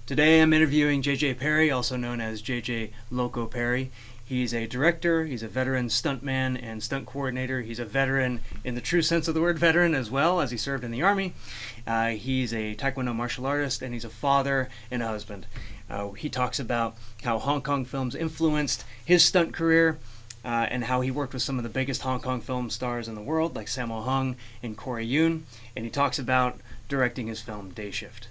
Today I'm interviewing JJ Perry, also known as JJ Loco Perry. He's a director, he's a veteran stuntman and stunt coordinator. He's a veteran in the true sense of the word veteran as well, as he served in the Army. He's a Taekwondo martial artist, and he's a father and a husband. He talks about how Hong Kong films influenced his stunt career, and how he worked with some of the biggest Hong Kong film stars in the world, like Sammo Hung and Corey Yun. And he talks about directing his film Day Shift.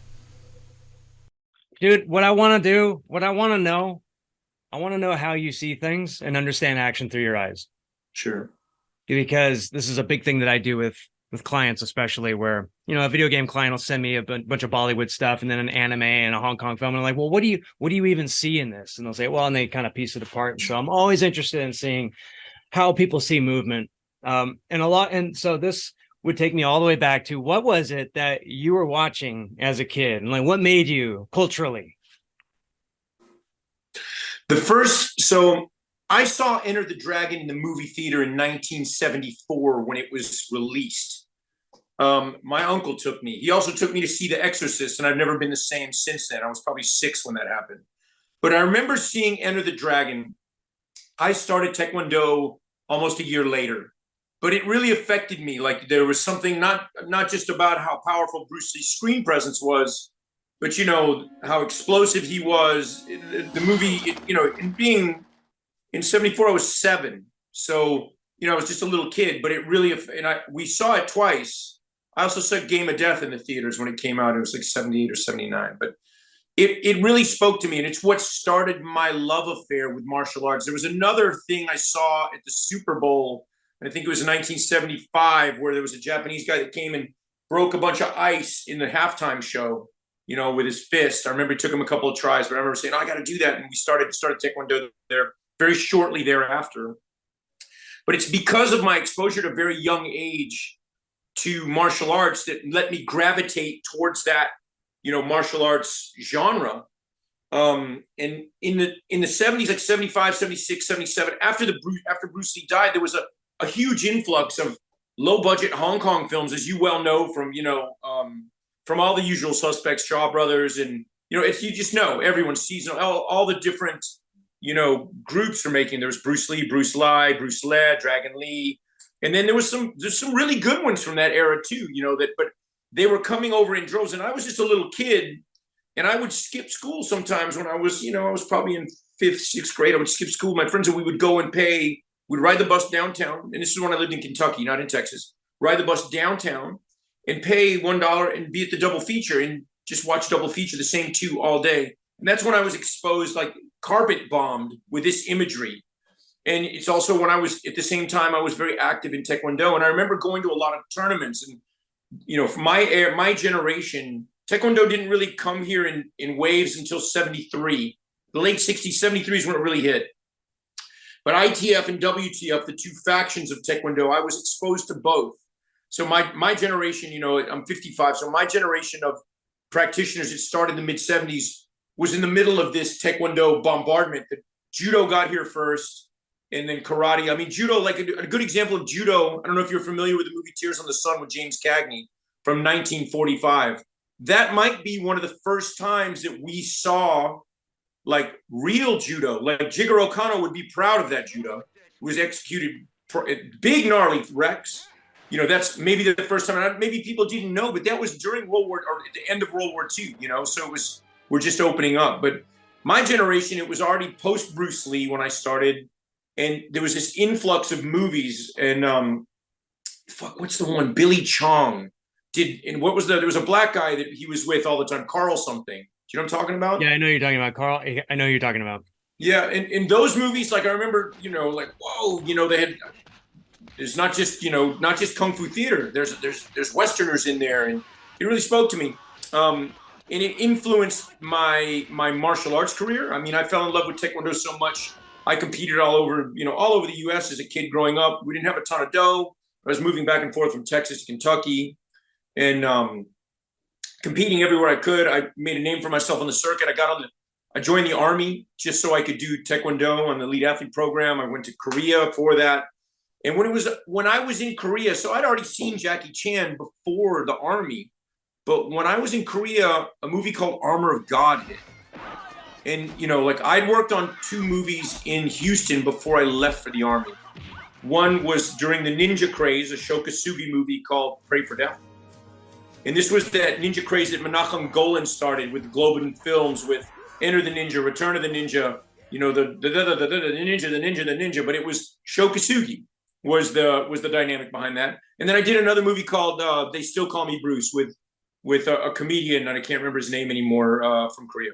Dude, what I want to do, what I want to know how you see things and understand action through your eyes. Sure. Because this is a big thing that I do with clients, especially where, a video game client will send me a bunch of Bollywood stuff and then an anime and a Hong Kong film. And I'm like, well, what do you even see in this? And they'll say, well, and they kind of piece it apart. And so I'm always interested in seeing how people see movement. And so this would take me all the way back to, what was it that you were watching as a kid? And like, what made you culturally? So I saw Enter the Dragon in the movie theater in 1974 when it was released. My uncle took me. He also took me to see The Exorcist, and I've never been the same since then. I was probably 6 when that happened. But I remember seeing Enter the Dragon. I started Taekwondo almost a year later, but it really affected me. Like, there was something not just about how powerful Bruce Lee's screen presence was, but how explosive he was. The movie, in being in 74, I was 7. So, I was just a little kid, but it really, we saw it twice. I also saw Game of Death in the theaters when it came out. It was like 78 or 79, but it really spoke to me. And it's what started my love affair with martial arts. There was another thing I saw at the Super Bowl, and I think it was in 1975, where there was a Japanese guy that came and broke a bunch of ice in the halftime show, with his fist. I remember it took him a couple of tries, but I remember saying, I got to do that. And we started Taekwondo there very shortly thereafter. But it's because of my exposure at a very young age to martial arts that let me gravitate towards that, martial arts genre. And in the 70s, like 75, 76, 77, after Bruce Lee died, there was a huge influx of low budget Hong Kong films, as you well know from all the usual suspects, Shaw Brothers, and if you just know, everyone's seasonal, all the different groups are making. There was Bruce Lee, Bruce Lai, Bruce Le, Dragon Lee, and then there's some really good ones from that era too. But they were coming over in droves, and I was just a little kid, and I would skip school sometimes when I was I was probably in 5th, 6th grade. I would skip school. My friends and we would go and pay. We'd ride the bus downtown, and this is when I lived in Kentucky, not in Texas. Ride the bus downtown and pay $1 and be at the double feature and just watch double feature, the same 2 all day. And that's when I was exposed, like carpet bombed with this imagery. And it's also when I was, at the same time, I was very active in Taekwondo. And I remember going to a lot of tournaments. And, for my generation, Taekwondo didn't really come here in waves until 73. The late 60s, 73 is when it really hit. But ITF and WTF, the 2 factions of Taekwondo, I was exposed to both. So my generation, I'm 55. So my generation of practitioners that started in the mid 70s was in the middle of this Taekwondo bombardment. That judo got here first, and then karate. I mean, judo, like a good example of judo. I don't know if you're familiar with the movie Tears on the Sun with James Cagney from 1945. That might be one of the first times that we saw like real judo. Like Jigoro Kano would be proud of that judo. It was executed big gnarly wrecks. That's maybe the first time. Maybe people didn't know, but that was during World War, or at the end of World War II. So we're just opening up. But my generation, it was already post Bruce Lee when I started, and there was this influx of movies. And what's the one? Billy Chong did. And what was there was a black guy that he was with all the time, Carl something. Do you know what I'm talking about? Yeah, I know you're talking about, Carl. I know you're talking about. Yeah, and in those movies, like I remember, like whoa, they had. There's not just kung fu theater. There's Westerners in there, and it really spoke to me. And it influenced my martial arts career. I mean, I fell in love with Taekwondo so much. I competed all over the U.S. as a kid growing up. We didn't have a ton of dough. I was moving back and forth from Texas to Kentucky, and competing everywhere I could. I made a name for myself on the circuit. I joined the Army just so I could do Taekwondo on the elite athlete program. I went to Korea for that. And when I was in Korea, so I'd already seen Jackie Chan before the Army, But when I was in Korea, a movie called Armor of God hit. And, you know, like I'd worked on 2 movies in Houston before I left for the Army. One was during the ninja craze, a Shokasugi movie called Pray for Death. And this was that ninja craze that Menachem Golan started with Globen Films, with Enter the Ninja, Return of the Ninja, you know, the ninja. But it was Shokasugi was the dynamic behind that. And then I did another movie called They Still Call Me Bruce with a comedian, and I can't remember his name anymore, from Korea.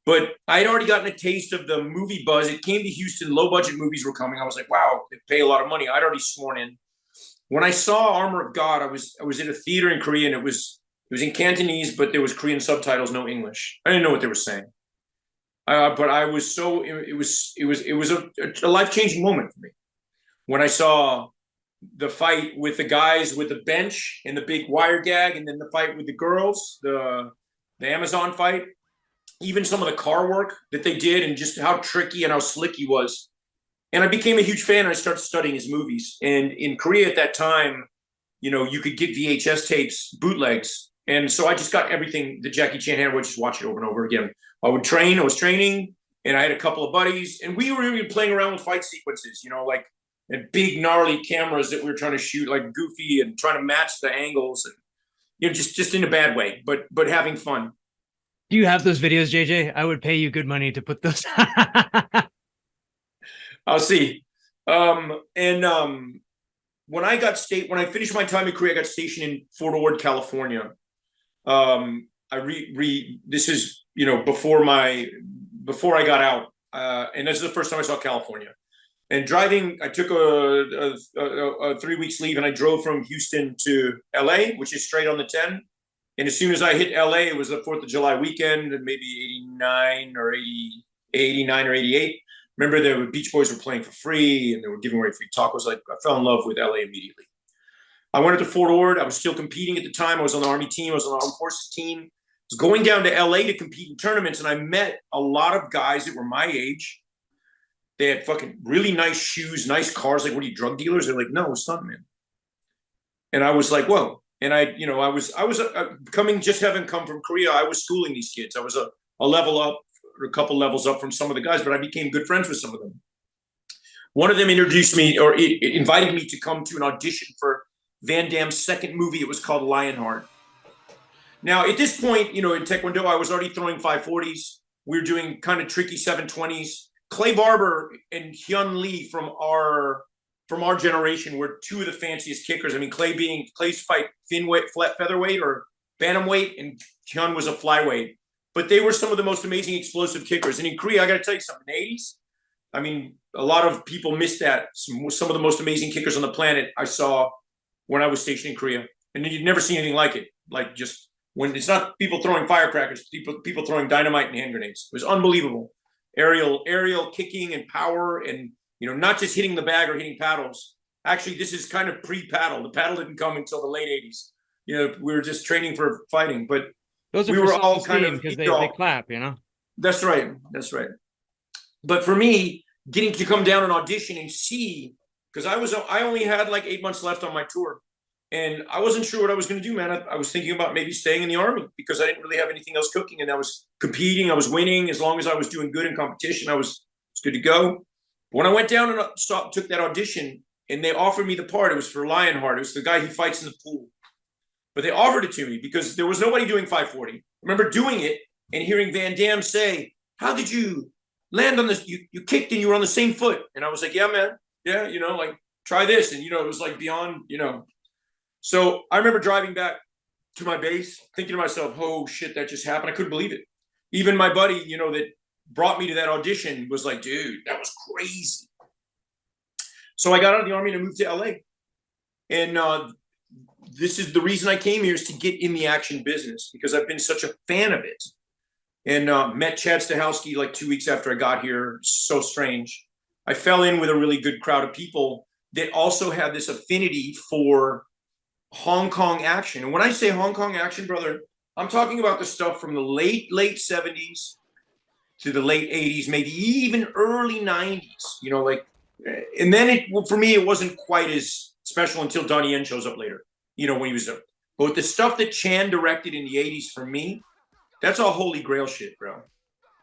But I had already gotten a taste of the movie buzz. It came to Houston, low budget movies were coming. I was like, wow, they pay a lot of money. I'd already sworn in. When I saw Armor of God, I was in a theater in Korea, and it was in Cantonese, but there was Korean subtitles, no English. I didn't know what they were saying. But I was so, it was a life-changing moment for me. When I saw the fight with the guys with the bench and the big wire gag, and then the fight with the girls, the Amazon fight, even some of the car work that they did and just how tricky and how slick he was. And I became a huge fan, and I started studying his movies. And in Korea at that time, you know, you could get VHS tapes, bootlegs. And so I just got everything that Jackie Chan had. I would just watch it over and over again. I was training, and I had a couple of buddies, and we were even playing around with fight sequences, you know, like and big gnarly cameras that we were trying to shoot like goofy and trying to match the angles, and, you know, just in a bad way, but having fun. Do you have those videos, JJ? I would pay you good money to put those. I'll see. When I finished my time in Korea, I got stationed in Fort Ord, California. This is, you know, before I got out, and this is the first time I saw California. And driving, I took a 3 weeks leave, and I drove from Houston to LA, which is straight on the 10. And as soon as I hit LA, it was the 4th of July weekend, maybe 89 or 88. Remember, the Beach Boys were playing for free, and they were giving away free tacos. Like, I fell in love with LA immediately. I went to Fort Ord. I was still competing at the time. I was on the Army team. I was on the Armed Forces team. I was going down to LA to compete in tournaments, and I met a lot of guys that were my age. They had fucking really nice shoes, nice cars. Like, what are you, drug dealers? They're like, no, we're stuntmen. And I was like, whoa. And I was having come from Korea. I was schooling these kids. I was a level up, or a couple levels up from some of the guys, but I became good friends with some of them. One of them introduced me, or invited me to come to an audition for Van Damme's second movie. It was called Lionheart. Now, at this point, you know, in Taekwondo, I was already throwing 540s. We were doing kind of tricky 720s. Clay Barber and Hyun Lee from our generation were 2 of the fanciest kickers. I mean, Clay's fight featherweight or bantamweight, and Hyun was a flyweight. But they were some of the most amazing explosive kickers. And in Korea, I got to tell you something, in the 80s, I mean, a lot of people missed that. Some of the most amazing kickers on the planet I saw when I was stationed in Korea. And you'd never see anything like it. Like, just when it's not people throwing firecrackers, people throwing dynamite and hand grenades. It was unbelievable. Aerial kicking and power, and, you know, not just hitting the bag or hitting paddles. Actually, this is kind of pre-paddle. The paddle didn't come until the late 80s. You know, we were just training for fighting, but Those are we for were all kind of because they clap, you know. That's right. But for me, getting to come down and audition and see, because I only had like 8 months left on my tour, and I wasn't sure what I was going to do, man. I was thinking about maybe staying in the Army because I didn't really have anything else cooking, and I was competing, I was winning. As long as I was doing good in competition, I was good to go. When I went down and took that audition, and they offered me the part, it was for Lionheart. It was the guy who fights in the pool. But they offered it to me because there was nobody doing 540. I remember doing it and hearing Van Damme say, how did you land on this? You kicked and you were on the same foot. And I was like, yeah, man. Yeah, you know, like, try this. And, you know, it was like beyond, you know. So I remember driving back to my base thinking to myself, oh, shit, that just happened. I couldn't believe it. Even my buddy, you know, that brought me to that audition was like, dude, that was crazy. So I got out of the Army and I moved to LA. And this is the reason I came here, is to get in the action business because I've been such a fan of it. And met Chad Stahelski like 2 weeks after I got here. So strange. I fell in with a really good crowd of people that also had this affinity for Hong Kong action. And when I say Hong Kong action, brother, I'm talking about the stuff from the late 70s to the late 80s, maybe even early 90s, you know, like, and then for me, it wasn't quite as special until Donnie Yen shows up later, you know, when he was But the stuff that Chan directed in the 80s, for me, that's all holy grail shit, bro.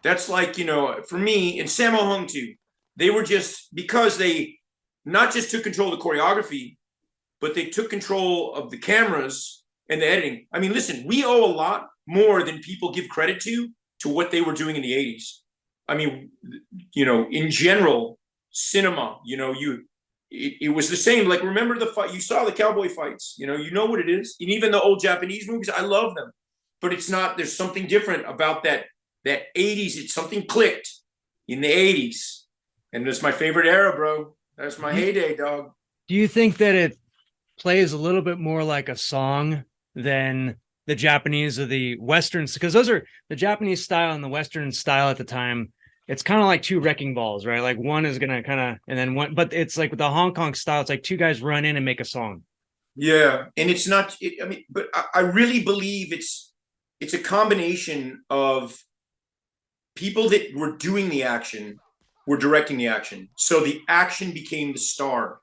That's like, you know, for me, and Sammo Hung too, they were just, because they not just took control of the choreography, but they took control of the cameras and the editing. I mean, listen, we owe a lot more than people give credit to what they were doing in the 80s. I mean, you know, in general, cinema, you know, it was the same. Like, remember the fight, you saw the cowboy fights, you know what it is. And even the old Japanese movies, I love them. But it's not, there's something different about that 80s. It's something clicked in the 80s. And it's my favorite era, bro. That's my heyday, dog. Do you think that it plays a little bit more like a song than the Japanese or the Westerns? Because those are the Japanese style and the Western style at the time. It's kind of like two wrecking balls, right? Like one is going to kind of, and then one, but it's like with the Hong Kong style, it's like two guys run in and make a song. Yeah. And it's not, I mean, but I really believe it's a combination of people that were doing the action, were directing the action. So the action became the star.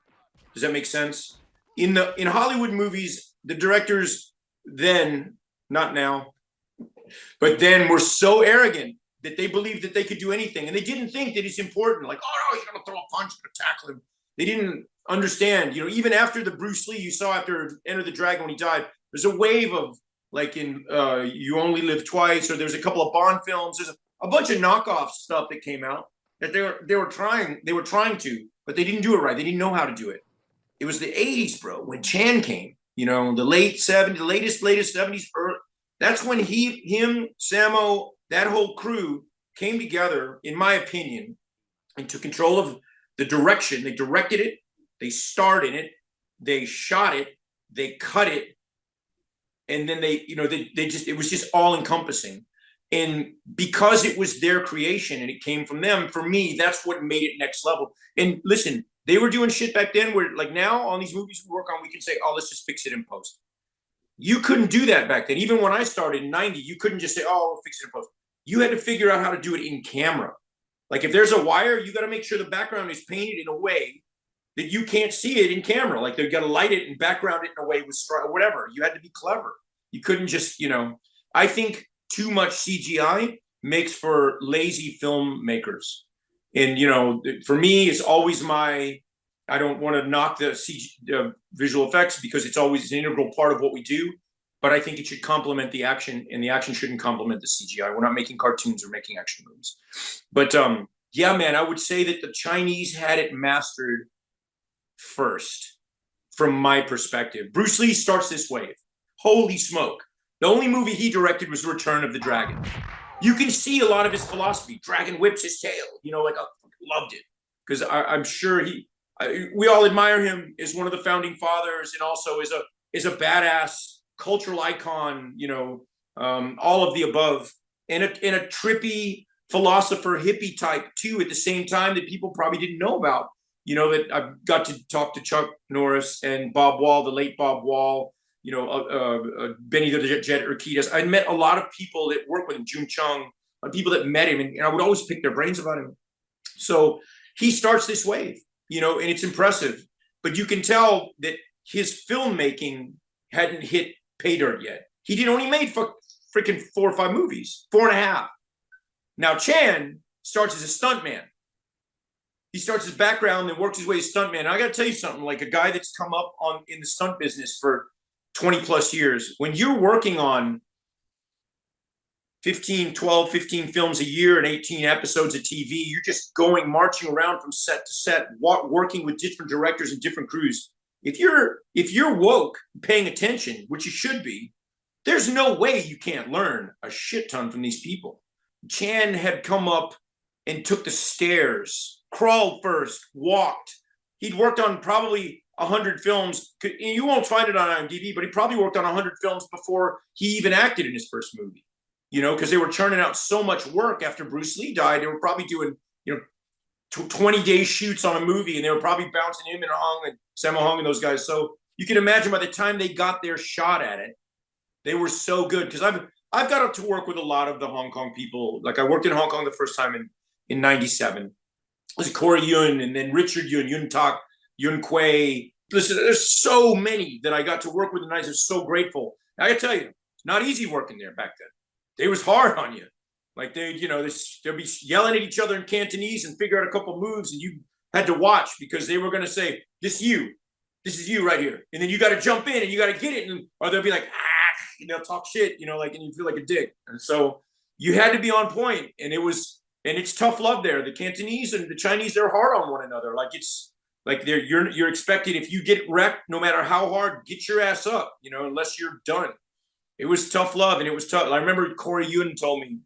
Does that make sense? In Hollywood movies, the directors then, not now, but then were so arrogant that they believed that they could do anything. And they didn't think that it's important. Like, oh no, you're gonna throw a punch, you're gonna tackle him. They didn't understand, you know, even after the Bruce Lee, you saw after Enter the Dragon when he died, there's a wave of, like in You Only Live Twice, or there's a couple of Bond films, there's a bunch of knockoff stuff that came out that they were trying to, but they didn't do it right. They didn't know how to do it. It was the 80s, bro, when Chan came, you know, the late 70s, the latest 70s. That's when him, Sammo, that whole crew came together, in my opinion, and took control of the direction. They directed it, they starred in it, they shot it, they cut it, and then they just, it was just all encompassing. And because it was their creation and it came from them, for me, that's what made it next level. And listen, they were doing shit back then where, like, now on these movies we work on, we can say, oh, let's just fix it in post. You couldn't do that back then. Even when I started in 90, you couldn't just say, oh, we'll fix it in post. You had to figure out how to do it in camera. Like, if there's a wire, you got to make sure the background is painted in a way that you can't see it in camera. Like, they've got to light it and background it in a way with whatever. You had to be clever. You couldn't just, you know, I think too much CGI makes for lazy filmmakers. And, you know, for me, it's always I don't want to knock the visual effects, because it's always an integral part of what we do. But I think it should complement the action, and the action shouldn't complement the CGI. We're not making cartoons or making action movies. But yeah, man, I would say that the Chinese had it mastered first, from my perspective. Bruce Lee starts this wave. Holy smoke. The only movie he directed was Return of the Dragon. You can see a lot of his philosophy. Dragon whips his tail. You know, like, I loved it. Because I'm sure we all admire him as one of the founding fathers, and also as a badass cultural icon, you know, all of the above. And a trippy philosopher, hippie type too, at the same time, that people probably didn't know about. You know, that I've got to talk to Chuck Norris and Bob Wall, the late Bob Wall, you know, Benny the Jet Urquidez. I met a lot of people that work with him, Jun Chung, people that met him, and I would always pick their brains about him. So he starts this wave, you know, and it's impressive. But you can tell that his filmmaking hadn't hit pay dirt yet. He only made freaking 4 or 5 movies, 4.5. Now Chan starts as a stuntman. He starts his background and works his way as stuntman. And I got to tell you something, like a guy that's come up in the stunt business for 20 plus years, when you're working on 15 films a year and 18 episodes of TV, you're just marching around from set to set, working with different directors and different crews. If you're woke, paying attention, which you should be, there's no way you can't learn a shit ton from these people. Chan had come up and took the stairs, crawled first, walked. He'd worked on probably 100 films. You won't find it on IMDb, but he probably worked on 100 films before he even acted in his first movie. You know, because they were churning out so much work after Bruce Lee died. They were probably doing, you know, 20-day shoots on a movie, and they were probably bouncing him and Hong and Sammo Hung and those guys. So you can imagine by the time they got their shot at it, they were so good. Because I've got to work with a lot of the Hong Kong people. Like, I worked in Hong Kong the first time in 97. There's Corey Yun, and then Richard Yun, Yun Tak, Yun Kuei. Listen, there's so many that I got to work with, and I was so grateful. I gotta tell you, it's not easy working there back then. They was hard on you. Like they'll be yelling at each other in Cantonese and figure out a couple moves, and you had to watch because they were gonna say, this is you right here. And then you gotta jump in and you gotta get it. Or they'll be like, and they'll talk shit, like, and you feel like a dick. And so you had to be on point, and it's tough love there. The Cantonese and the Chinese, they're hard on one another. Like it's like you're expected, if you get wrecked, no matter how hard, get your ass up, unless you're done. It was tough love, and it was tough. I remember Corey Yuen told me,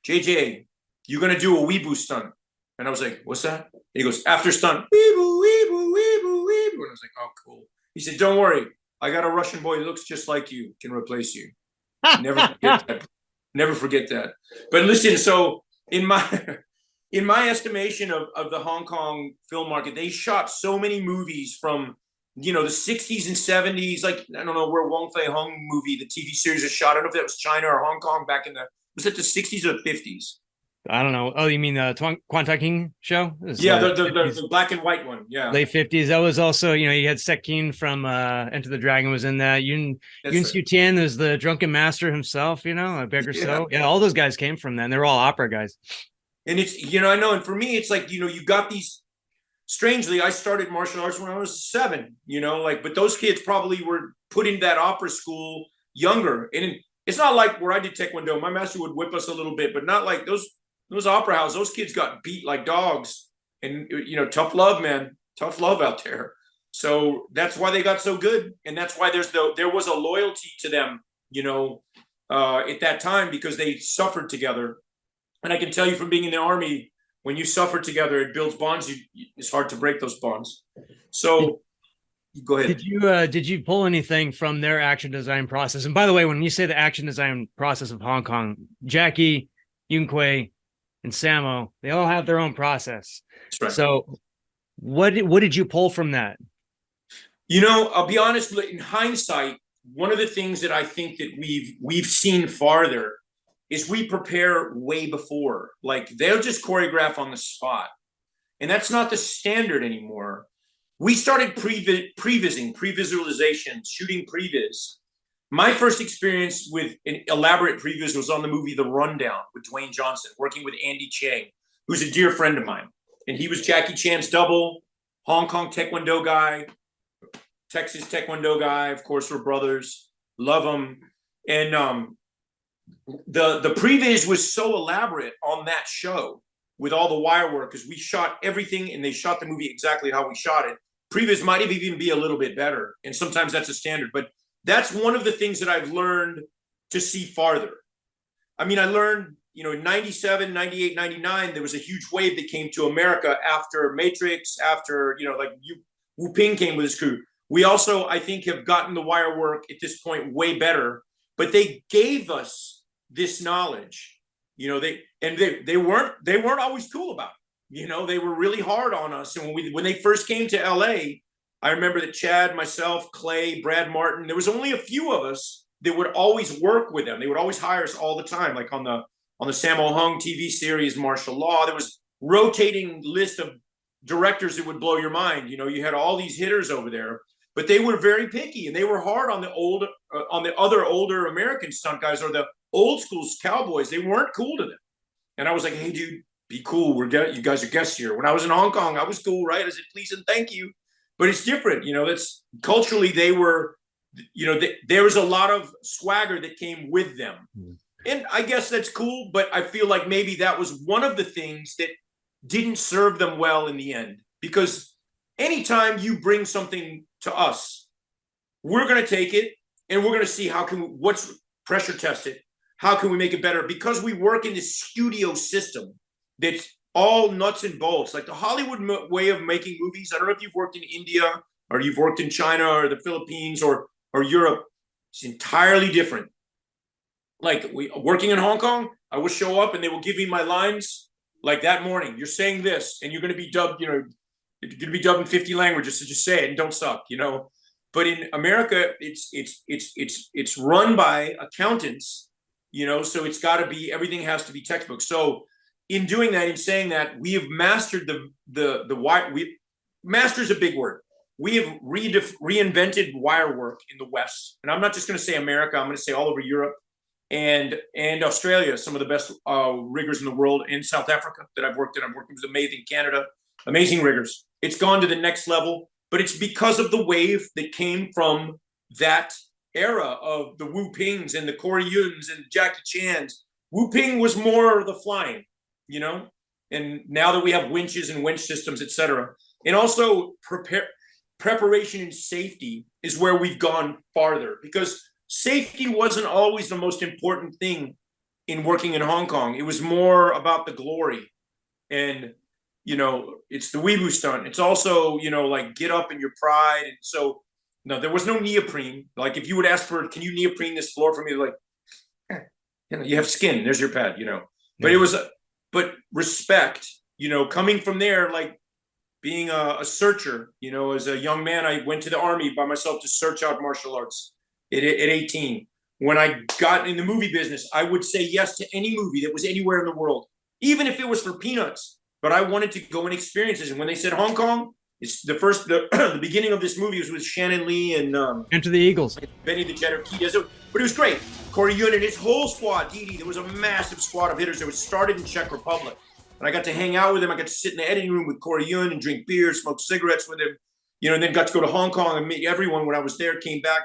JJ, you're gonna do a weeaboo stunt. And I was like, what's that? And he goes, after stunt, weeaboo, weeaboo, weeaboo, weeaboo. And I was like, oh, cool. He said, don't worry, I got a Russian boy who looks just like you, can replace you. Never forget that. Never forget that. But listen, so in my estimation of the Hong Kong film market, they shot so many movies from the 60s and 70s. Like, I don't know where Wong Fei Hung movie, the TV series, was shot. I don't know if that was China or Hong Kong back in was it the 60s or the 50s? I don't know. Oh, you mean the Kwan King show? Yeah, the black and white one. Yeah, late 50s. That was also, you had Sek Keen from Enter the Dragon was in that. Yun Siu Tian is the drunken master himself. A beggar. So yeah, all those guys came from that. And they're all opera guys. And it's I know, and for me, it's like you got these. Strangely, I started martial arts when I was 7. But those kids probably were put into that opera school younger, and it's not like where I did Taekwondo. My master would whip us a little bit, but not like those opera houses. Those kids got beat like dogs, and tough love, man, tough love out there. So that's why they got so good, and that's why there was a loyalty to them, at that time, because they suffered together. And I can tell you from being in the Army, when you suffer together, it builds bonds. It's hard to break those bonds. So go ahead. Did you pull anything from their action design process? And by the way, when you say the action design process of Hong Kong, Jackie, Yun Kuei, and Sammo, they all have their own process. That's right. So what did you pull from that? I'll be honest, in hindsight, one of the things that I think that we've seen farther is we prepare way before. Like, they'll just choreograph on the spot. And that's not the standard anymore. We started pre-visualization, shooting pre-vis. My first experience with an elaborate pre-vis was on the movie The Rundown with Dwayne Johnson, working with Andy Chang, who's a dear friend of mine. And he was Jackie Chan's double, Hong Kong Taekwondo guy, Texas Taekwondo guy. Of course, we're brothers. Love him. And the pre-vis was so elaborate on that show with all the wire work, because we shot everything and they shot the movie exactly how we shot it. Pre-vis might even be a little bit better, and sometimes that's a standard, but that's one of the things that I've learned to see farther. I mean, I learned, in 97, 98, 99, there was a huge wave that came to America after Matrix, after, Wu Ping came with his crew. We also, I think, have gotten the wire work at this point way better, but they gave us this knowledge. They weren't always cool about it. They were really hard on us. And when they first came to LA, I remember that Chad, myself, Clay, Brad Martin, there was only a few of us that would always work with them. They would always hire us all the time. Like on the Sammo Hung TV series, Martial Law, there was rotating list of directors that would blow your mind. You had all these hitters over there, but they were very picky, and they were hard on the other older American stunt guys, or the old school cowboys. They weren't cool to them. And I was like, hey, dude, be cool. You guys are guests here. When I was in Hong Kong, I was cool, right? I said, please and thank you. But it's different. That's culturally, they were, there was a lot of swagger that came with them. And I guess that's cool, but I feel like maybe that was one of the things that didn't serve them well in the end. Because anytime you bring something to us, we're going to take it and we're going to see what's pressure tested. How can we make it better? Because we work in this studio system that's all nuts and bolts. Like the Hollywood way of making movies. I don't know if you've worked in India or you've worked in China or the Philippines or Europe. It's entirely different. Like working in Hong Kong, I would show up and they will give me my lines like that morning. You're saying this and you're going to be dubbed, you're going to be dubbed in 50 languages. So just say it and don't suck, But in America, it's run by accountants. So it's got to be, everything has to be textbook. So in doing that, in saying that, we have mastered master is a big word. we have reinvented wire work in the West. And I'm not just going to say America, I'm going to say all over Europe and Australia, some of the best riggers in the world, in South Africa that I've worked in. I've worked with amazing Canada, amazing riggers. It's gone to the next level, but it's because of the wave that came from that era of the Wu Pings and the Corey Yuns and Jackie Chans. Wu Ping was more the flying, you know, and now that we have winches and winch systems, etc., and also preparation and safety is where we've gone farther, because safety wasn't always the most important thing in working in Hong Kong. It was more about the glory, and you know, it's the weeaboo stunt. It's also, you know, like get up in your pride, and so no, there was no neoprene. Like if you would ask for, can you neoprene this floor for me? Like, you know, you have skin. There's your pad, you know. But it was, but respect, you know, coming from there, like being a searcher, you know, as a young man, I went to the army by myself to search out martial arts at 18. When I got in the movie business, I would say yes to any movie that was anywhere in the world, even if it was for peanuts. But I wanted to go and experience this. And when they said Hong Kong, it's the beginning of this movie was with Shannon Lee and Enter the Eagles, Benny the Jet, but it was great. Corey Yun and his whole squad, Didi, there was a massive squad of hitters that was started in Czech Republic. And I got to hang out with him. I got to sit in the editing room with Corey Yun and drink beer, smoke cigarettes with him, you know, and then got to go to Hong Kong and meet everyone when I was there, came back.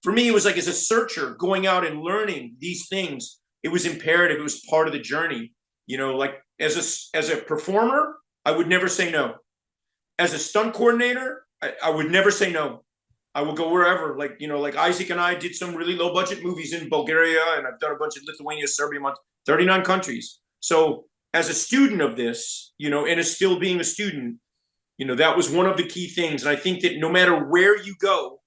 For me, it was like as a searcher, going out and learning these things, it was imperative. It was part of the journey. You know, like as a performer, I would never say no. As a stunt coordinator, I would never say no. I will go wherever. Like, you know, like Isaac and I did some really low budget movies in Bulgaria, and I've done a bunch of Lithuania, Serbia, 39 countries. So as a student of this, you know, and as still being a student, you know, that was one of the key things. And I think that no matter where you go,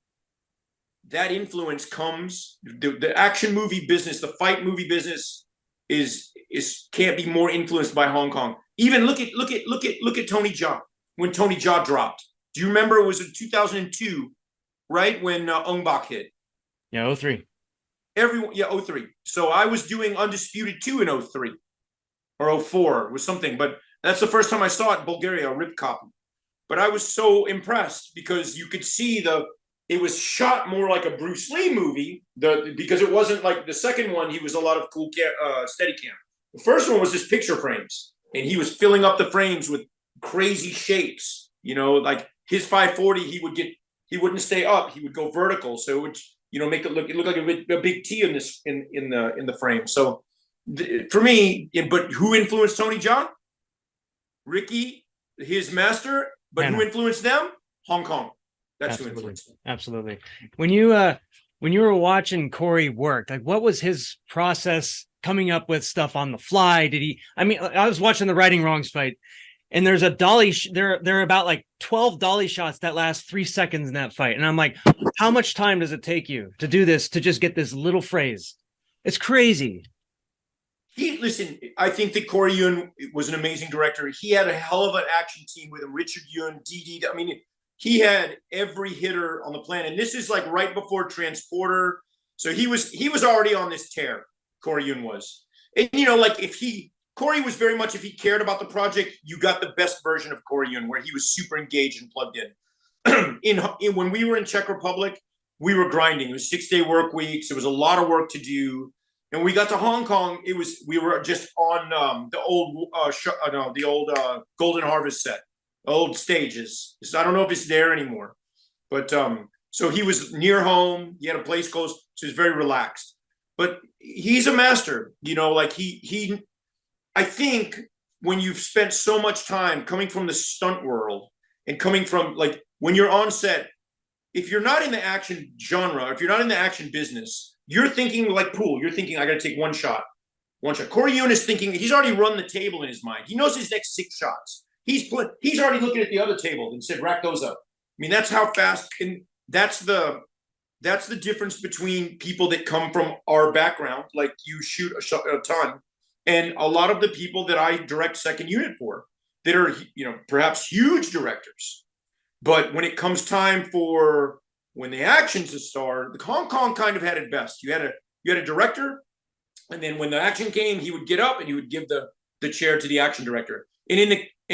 that influence comes. The action movie business, the fight movie business is can't be more influenced by Hong Kong. Even look at Tony Jaa. When Tony Jaa dropped, do you remember? It was in 2002, right when Ong Bak hit. Yeah, 03. Everyone, yeah, 03. So I was doing Undisputed 2 in 03 or 04 was something, but that's the first time I saw it in Bulgaria, a rip copy. But I was so impressed because you could see it was shot more like a Bruce Lee movie, because it wasn't like the second one. He was a lot of cool Steadicam. The first one was just picture frames, and he was filling up the frames with crazy shapes. You know, like his 540, he wouldn't stay up. He would go vertical, so it would, you know, make it look like a big T in the frame. So for me, but who influenced Tony Jaa? Ricky, his master. But who influenced them? Hong Kong. That's who influenced them. Absolutely. When you were watching Corey work, like what was his process coming up with stuff on the fly? I was watching the Righting Wrongs fight, and there's a dolly. There are about like 12 dolly shots that last 3 seconds in that fight, and I'm like, how much time does it take you to do this, to just get this little phrase? It's crazy. Listen, I think that Corey Yun was an amazing director. He had a hell of an action team with him. Richard Yun, Didi. I mean, he had every hitter on the planet. And this is like right before Transporter. So he was already on this tear. Corey Yun was. And, you know, like Corey was very much, if he cared about the project, you got the best version of Corey Yun, where he was super engaged and plugged in. When we were in Czech Republic, we were grinding. It was 6-day work weeks. It was a lot of work to do. And we got to Hong Kong. We were just on the old Golden Harvest set, old stages. So I don't know if it's there anymore, but so he was near home. He had a place close, so he's very relaxed. But he's a master, you know. Like he. I think when you've spent so much time coming from the stunt world and coming from, like, when you're on set, if you're not in the action genre, if you're not in the action business, you're thinking like pool. You're thinking, I got to take one shot. Corey Yun is thinking, he's already run the table in his mind. He knows his next 6 shots. He's already looking at the other table and said, rack those up. I mean, that's how fast, and that's the difference between people that come from our background, like you shoot a ton, and a lot of the people that I direct second unit for that are, you know, perhaps huge directors. But when it comes time for when the action's a star, the Hong Kong kind of had it best. You had a director, and then when the action came, he would get up and he would give the chair to the action director. And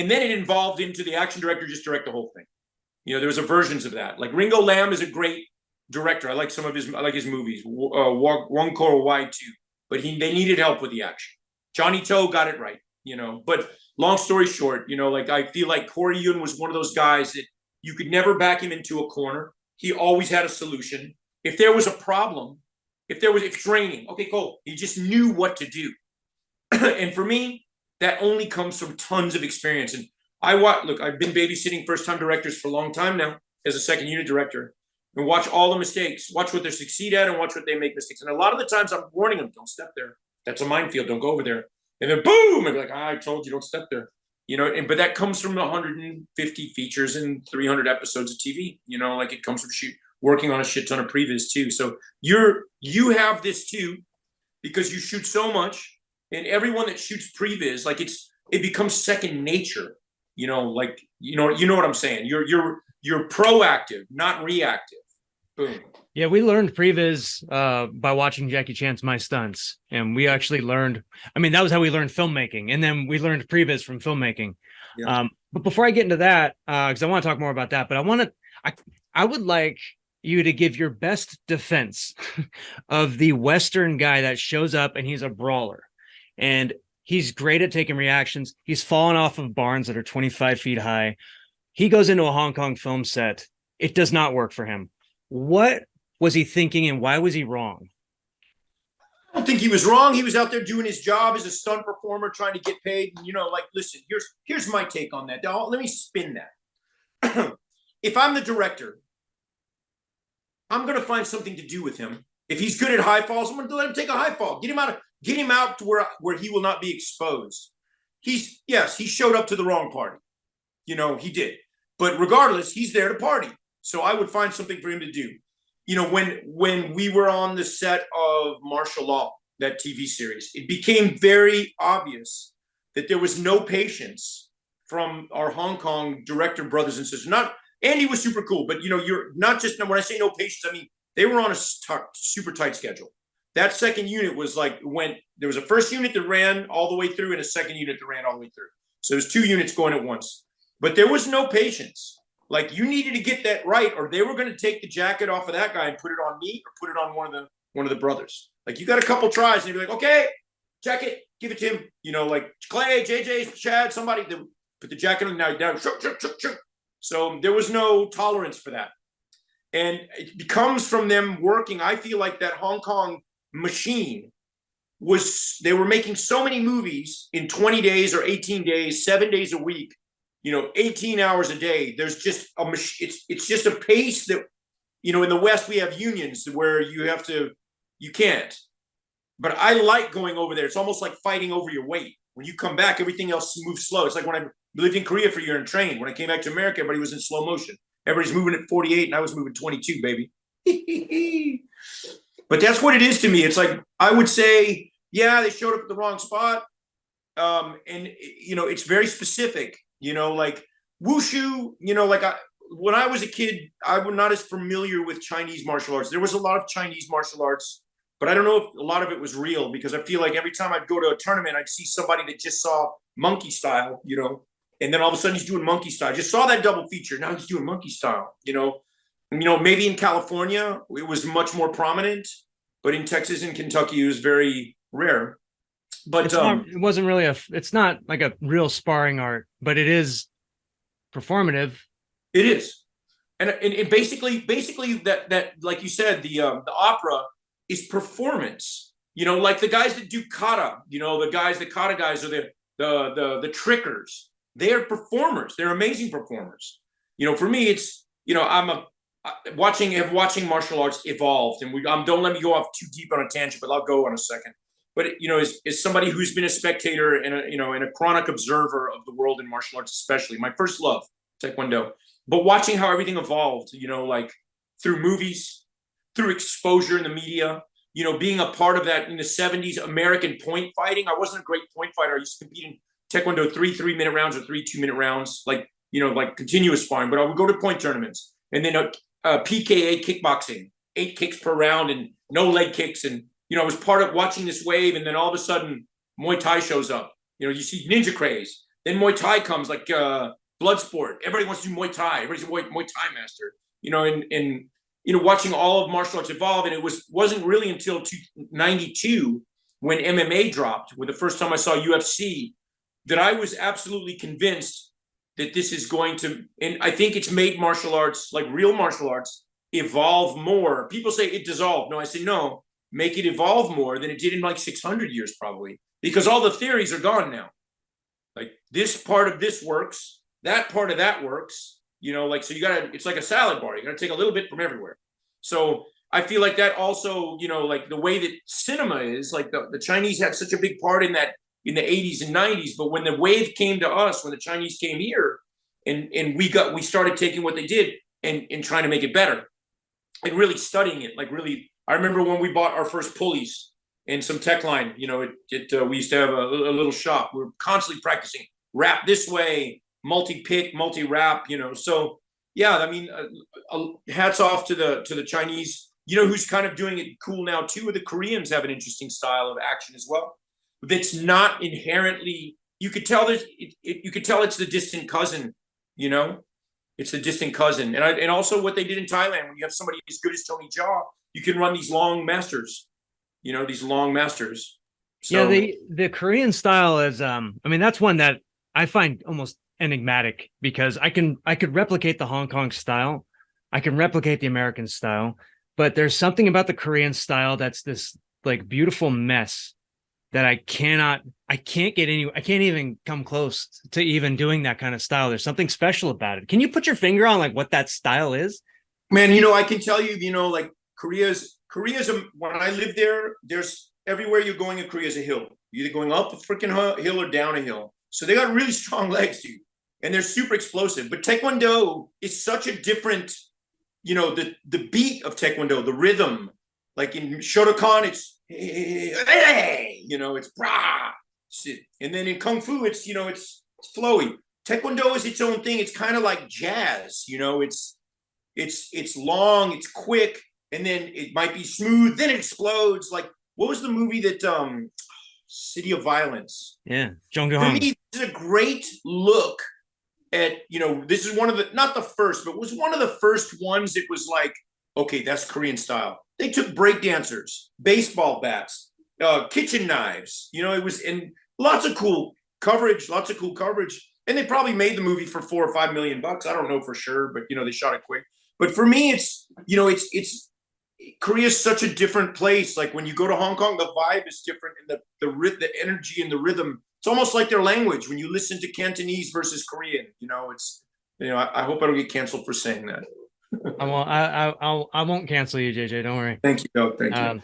then it evolved into the action director just direct the whole thing. You know, there was a versions of that. Like Ringo Lam is a great director. I like his movies. Wong Kar-wai too, but they needed help with the action. Johnny Toe got it right, you know. But long story short, you know, like I feel like Corey Yuen was one of those guys that you could never back him into a corner. He always had a solution. If there was a problem, if training, okay, cool. He just knew what to do. And for me, that only comes from tons of experience. And I've been babysitting first-time directors for a long time now as a second unit director, and watch all the mistakes, watch what they succeed at, and watch what they make mistakes. And a lot of the times I'm warning them, don't step there. That's a minefield. Don't go over there. And then boom, and like, I told you, don't step there. You know, but that comes from 150 features and 300 episodes of TV. You know, like it comes from working on a shit ton of pre-vis too. So you have this too, because you shoot so much, and everyone that shoots pre-vis, like it becomes second nature. You know, like you know what I'm saying. You're proactive, not reactive. Boom. Yeah, we learned pre-vis by watching Jackie Chan's My Stunts, and we actually learned. I mean, that was how we learned filmmaking, and then we learned pre-vis from filmmaking. Yeah. But before I get into that, because I want to talk more about that, but I would like you to give your best defense of the Western guy that shows up and he's a brawler, and he's great at taking reactions. He's fallen off of barns that are 25 feet high. He goes into a Hong Kong film set. It does not work for him. What was he thinking, and why was he wrong? I don't think he was wrong. He was out there doing his job as a stunt performer, trying to get paid. And, you know, like, listen, here's my take on that. Now, let me spin that. If I'm the director, I'm going to find something to do with him. If he's good at high falls, I'm going to let him take a high fall. Get him out to where he will not be exposed. He showed up to the wrong party. You know, he did. But regardless, he's there to party. So I would find something for him to do. You know, when we were on the set of Martial Law, that TV series, it became very obvious that there was no patience from our Hong Kong director brothers and sisters. Andy was super cool, but, you know, you're not just, when I say no patience, I mean, they were on a super tight schedule. That second unit was like, there was a first unit that ran all the way through and a second unit that ran all the way through. So there's two units going at once. But there was no patience. Like, you needed to get that right, or they were going to take the jacket off of that guy and put it on me, or put it on one of the brothers. Like, you got a couple tries, and you'd be like, okay, jacket, give it to him. You know, like Clay, JJ, Chad, somebody, they put the jacket on, now down. So there was no tolerance for that. And it comes from them working. I feel like that Hong Kong machine they were making so many movies in 20 days or 18 days, 7 days a week, you know, 18 hours a day. There's just it's just a pace that, you know, in the West we have unions where you can't. But I like going over there. It's almost like fighting over your weight. When you come back, everything else moves slow. It's like when I lived in Korea for a year and trained. When I came back to America, everybody was in slow motion. Everybody's moving at 48 and I was moving 22, baby. But that's what it is to me. It's like, I would say, yeah, they showed up at the wrong spot. And, you know, it's very specific. You know, like wushu, you know, like when I was a kid, I was not as familiar with Chinese martial arts. There was a lot of Chinese martial arts, but I don't know if a lot of it was real, because I feel like every time I'd go to a tournament, I'd see somebody that just saw monkey style, you know, and then all of a sudden he's doing monkey style. I just saw that double feature. Now he's doing monkey style, you know. And, you know, maybe in California, it was much more prominent, but in Texas and Kentucky, it was very rare. But it wasn't really it's not like a real sparring art, but it is performative. It is. And basically that, like you said, the opera is performance, you know, like the guys that do kata, you know, the kata guys are the trickers. They're performers. They're amazing performers. You know, for me, it's, you know, I'm watching martial arts evolved, and don't let me go off too deep on a tangent, but I'll go on a second. But, you know, as somebody who's been a spectator and a chronic observer of the world in martial arts, especially my first love, Taekwondo, but watching how everything evolved, you know, like through movies, through exposure in the media, you know, being a part of that in the 70s, American point fighting. I wasn't a great point fighter. I used to compete in Taekwondo 3-minute rounds or 3-2-minute rounds, like, you know, like continuous sparring. But I would go to point tournaments, and then PKA kickboxing, 8 kicks per round and no leg kicks. And, you know, I was part of watching this wave, and then all of a sudden Muay Thai shows up. You know, you see ninja craze. Then Muay Thai comes, like blood sport. Everybody wants to do Muay Thai. Everybody's a Muay Thai master, and watching all of martial arts evolve. And it wasn't really until 92 when MMA dropped, when the first time I saw UFC, that I was absolutely convinced that this is going to, and I think it's made martial arts, like real martial arts, evolve more. People say it dissolved. No, I say no, make it evolve more than it did in like 600 years probably, because all the theories are gone now. Like this part of this works, that part of that works, so it's like a salad bar. You gotta take a little bit from everywhere. So I feel like that also, like the way that cinema is, like the Chinese had such a big part in that in the 80s and 90s. But when the wave came to us, when the Chinese came here, and we started taking what they did and trying to make it better and really studying it. Like really, I remember when we bought our first pulleys and some tech line, we used to have a little shop. We were constantly practicing wrap this way, multi-pick, multi-wrap, So yeah, I mean, hats off to the Chinese. Who's kind of doing it cool now too? The Koreans have an interesting style of action as well. That's not inherently. You could tell you could tell it's the distant cousin. It's the distant cousin, and also what they did in Thailand. When you have somebody as good as Tony Jaa, you can run these long masters. These long masters. So, yeah, the Korean style is. That's one that I find almost enigmatic, because I could replicate the Hong Kong style, I can replicate the American style, but there's something about the Korean style that's this like beautiful mess that I can't even come close to even doing that kind of style. There's something special about it. Can you put your finger on like what that style is? Man, I can tell you, like Korea's when I lived there, there's everywhere you're going in Korea is a hill. You're either going up a freaking hill or down a hill. So they got really strong legs, dude. And they're super explosive. But Taekwondo is such a different, the beat of Taekwondo, the rhythm. Like in Shotokan, it's it's brah. And then in Kung Fu, it's flowy. Taekwondo is its own thing. It's kind of like jazz, it's long, it's quick, and then it might be smooth, then it explodes. Like, what was the movie that City of Violence? Yeah, Jung For me, this is a great look at, this is one of the, not the first, but was one of the first ones that was like, okay, that's Korean style. They took breakdancers, baseball bats, kitchen knives, it was, and lots of cool coverage. And they probably made the movie for $4 or $5 million. I don't know for sure, but they shot it quick. But for me, it's Korea's such a different place. Like when you go to Hong Kong, the vibe is different, and the energy and the rhythm. It's almost like their language when you listen to Cantonese versus Korean. I hope I don't get canceled for saying that. I won't cancel you, JJ. Don't worry. Thank you. No, thank you.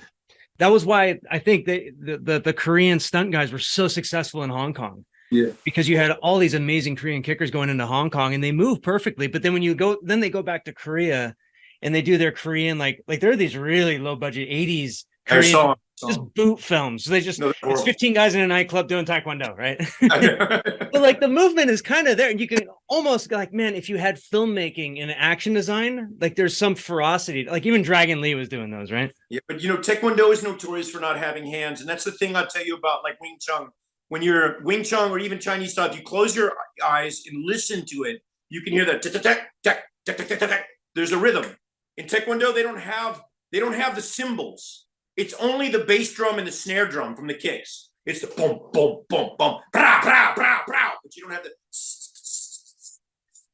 That was why I think the Korean stunt guys were so successful in Hong Kong. Yeah. Because you had all these amazing Korean kickers going into Hong Kong, and they move perfectly. But then then they go back to Korea, and they do their Korean like there are these really low budget 80s Korean just boot films. So it's 15 guys in a nightclub doing Taekwondo, right? But like the movement is kind of there, and you can almost like, man, if you had filmmaking and action design, like there's some ferocity. Like even Dragon Lee was doing those, right? Yeah, but Taekwondo is notorious for not having hands, and that's the thing I'll tell you about like Wing Chun. When you're Wing Chun or even Chinese style, if you close your eyes and listen to it, you can hear that there's a rhythm. In Taekwondo, they don't have the cymbals. It's only the bass drum and the snare drum from the kicks. It's the boom, boom, boom, boom, brah, brah, brah, brah. But you don't have the,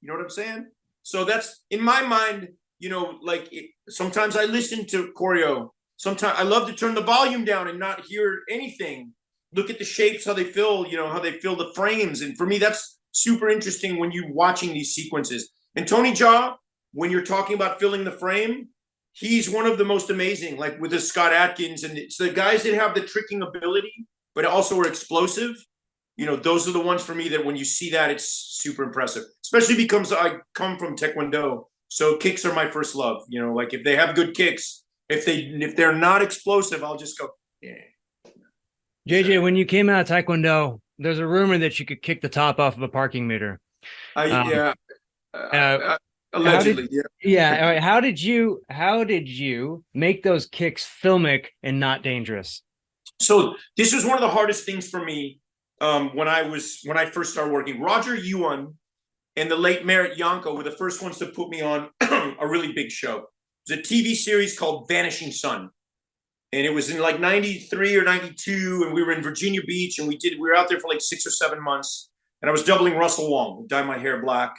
you know what I'm saying? So that's, in my mind, sometimes I listen to choreo. Sometimes I love to turn the volume down and not hear anything. Look at the shapes, how they fill, how they fill the frames. And for me, that's super interesting when you're watching these sequences. And Tony Jaa, when you're talking about filling the frame, he's one of the most amazing, like with the Scott Adkins, and it's the guys that have the tricking ability, but also are explosive. Those are the ones for me that when you see that, it's super impressive, especially because I come from Taekwondo. So kicks are my first love, like if they have good kicks, if they're not explosive, I'll just go, yeah. JJ, when you came out of Taekwondo, there's a rumor that you could kick the top off of a parking meter. Allegedly, yeah. How did you make those kicks filmic and not dangerous? So this was one of the hardest things for me when I first started working. Roger Yuan and the late Merritt Yanko were the first ones to put me on a really big show. It was a TV series called Vanishing Sun. And it was in like 93 or 92, and we were in Virginia Beach, and we were out there for like 6 or 7 months. And I was doubling Russell Wong, who dyed my hair black.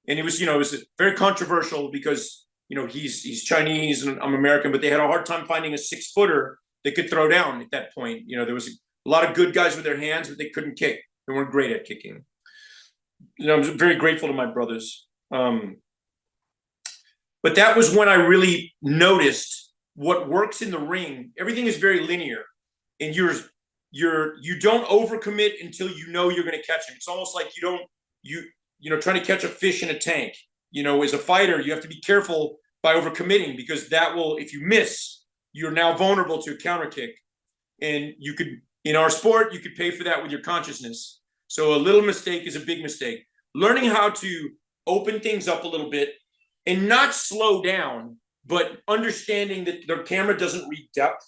And it was, it was very controversial because, he's Chinese and I'm American, but they had a hard time finding a 6-footer that could throw down at that point. There was a lot of good guys with their hands, but they couldn't kick. They weren't great at kicking. I'm very grateful to my brothers. But that was when I really noticed what works in the ring. Everything is very linear, and you don't overcommit until you're going to catch him. It's almost like trying to catch a fish in a tank. As a fighter, you have to be careful by overcommitting, because that will, if you miss, you're now vulnerable to a counter kick. And you could, in our sport, you could pay for that with your consciousness. So a little mistake is a big mistake. Learning how to open things up a little bit and not slow down, but understanding that the camera doesn't read depth.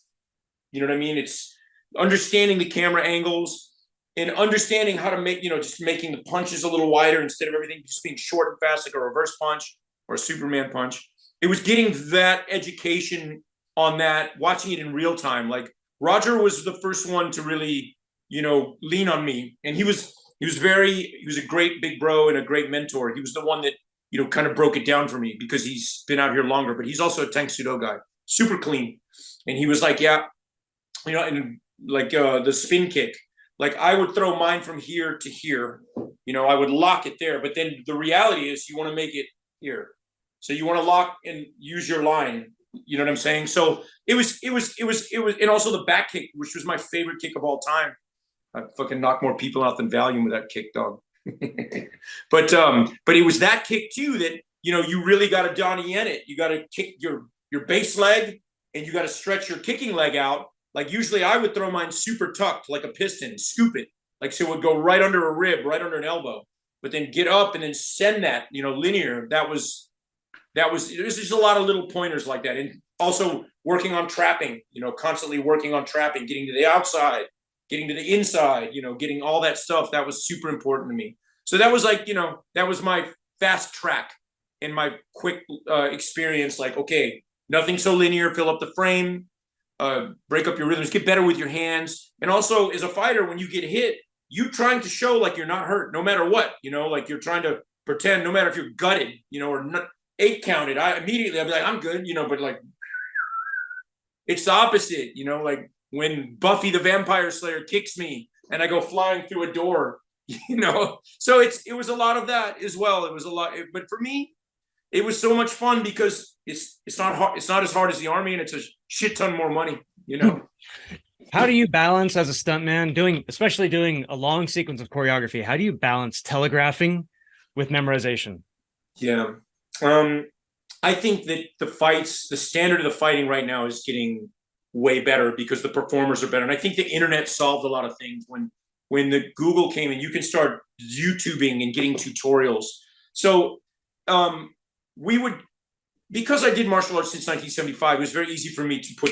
You know what I mean? It's understanding the camera angles and understanding how to make, just making the punches a little wider instead of everything just being short and fast, like a reverse punch or a Superman punch. It was getting that education on that, watching it in real time. Like Roger was the first one to really, lean on me. And he was a great big bro and a great mentor. He was the one that, kind of broke it down for me, because he's been out here longer, but he's also a Tang Sudo guy, super clean. And he was like, yeah, and like the spin kick, like I would throw mine from here to here, I would lock it there. But then the reality is you want to make it here. So you want to lock and use your line. You know what I'm saying? So it was, and also the back kick, which was my favorite kick of all time. I fucking knocked more people out than Valium with that kick, dog. But it was that kick too that you really got to Donnie Yen it. You got to kick your base leg, and you got to stretch your kicking leg out. Like usually I would throw mine super tucked like a piston and scoop it, like so it would go right under a rib, right under an elbow, but then get up and then send that linear. That was there's just a lot of little pointers like that. And also working on trapping, constantly working on trapping, getting to the outside, getting to the inside, getting all that stuff. That was super important to me. So that was like, that was my fast track in my quick experience. Like, okay, nothing so linear, fill up the frame, break up your rhythms, get better with your hands. And also as a fighter, when you get hit, you trying to show like you're not hurt, no matter what, like you're trying to pretend, no matter if you're gutted, or not 8 counted, I'd be like, I'm good, but like, it's the opposite, like, when Buffy the Vampire Slayer kicks me and I go flying through a door, so it was a lot of that as well. It was a lot, but for me, it was so much fun because it's not hard. It's not as hard as the Army, and it's a shit ton more money, How do you balance as a stuntman especially doing a long sequence of choreography? How do you balance telegraphing with memorization? Yeah. I think that the standard of the fighting right now is getting way better because the performers are better. And I think the internet solved a lot of things when the Google came and you can start YouTubing and getting tutorials. So because I did martial arts since 1975, it was very easy for me to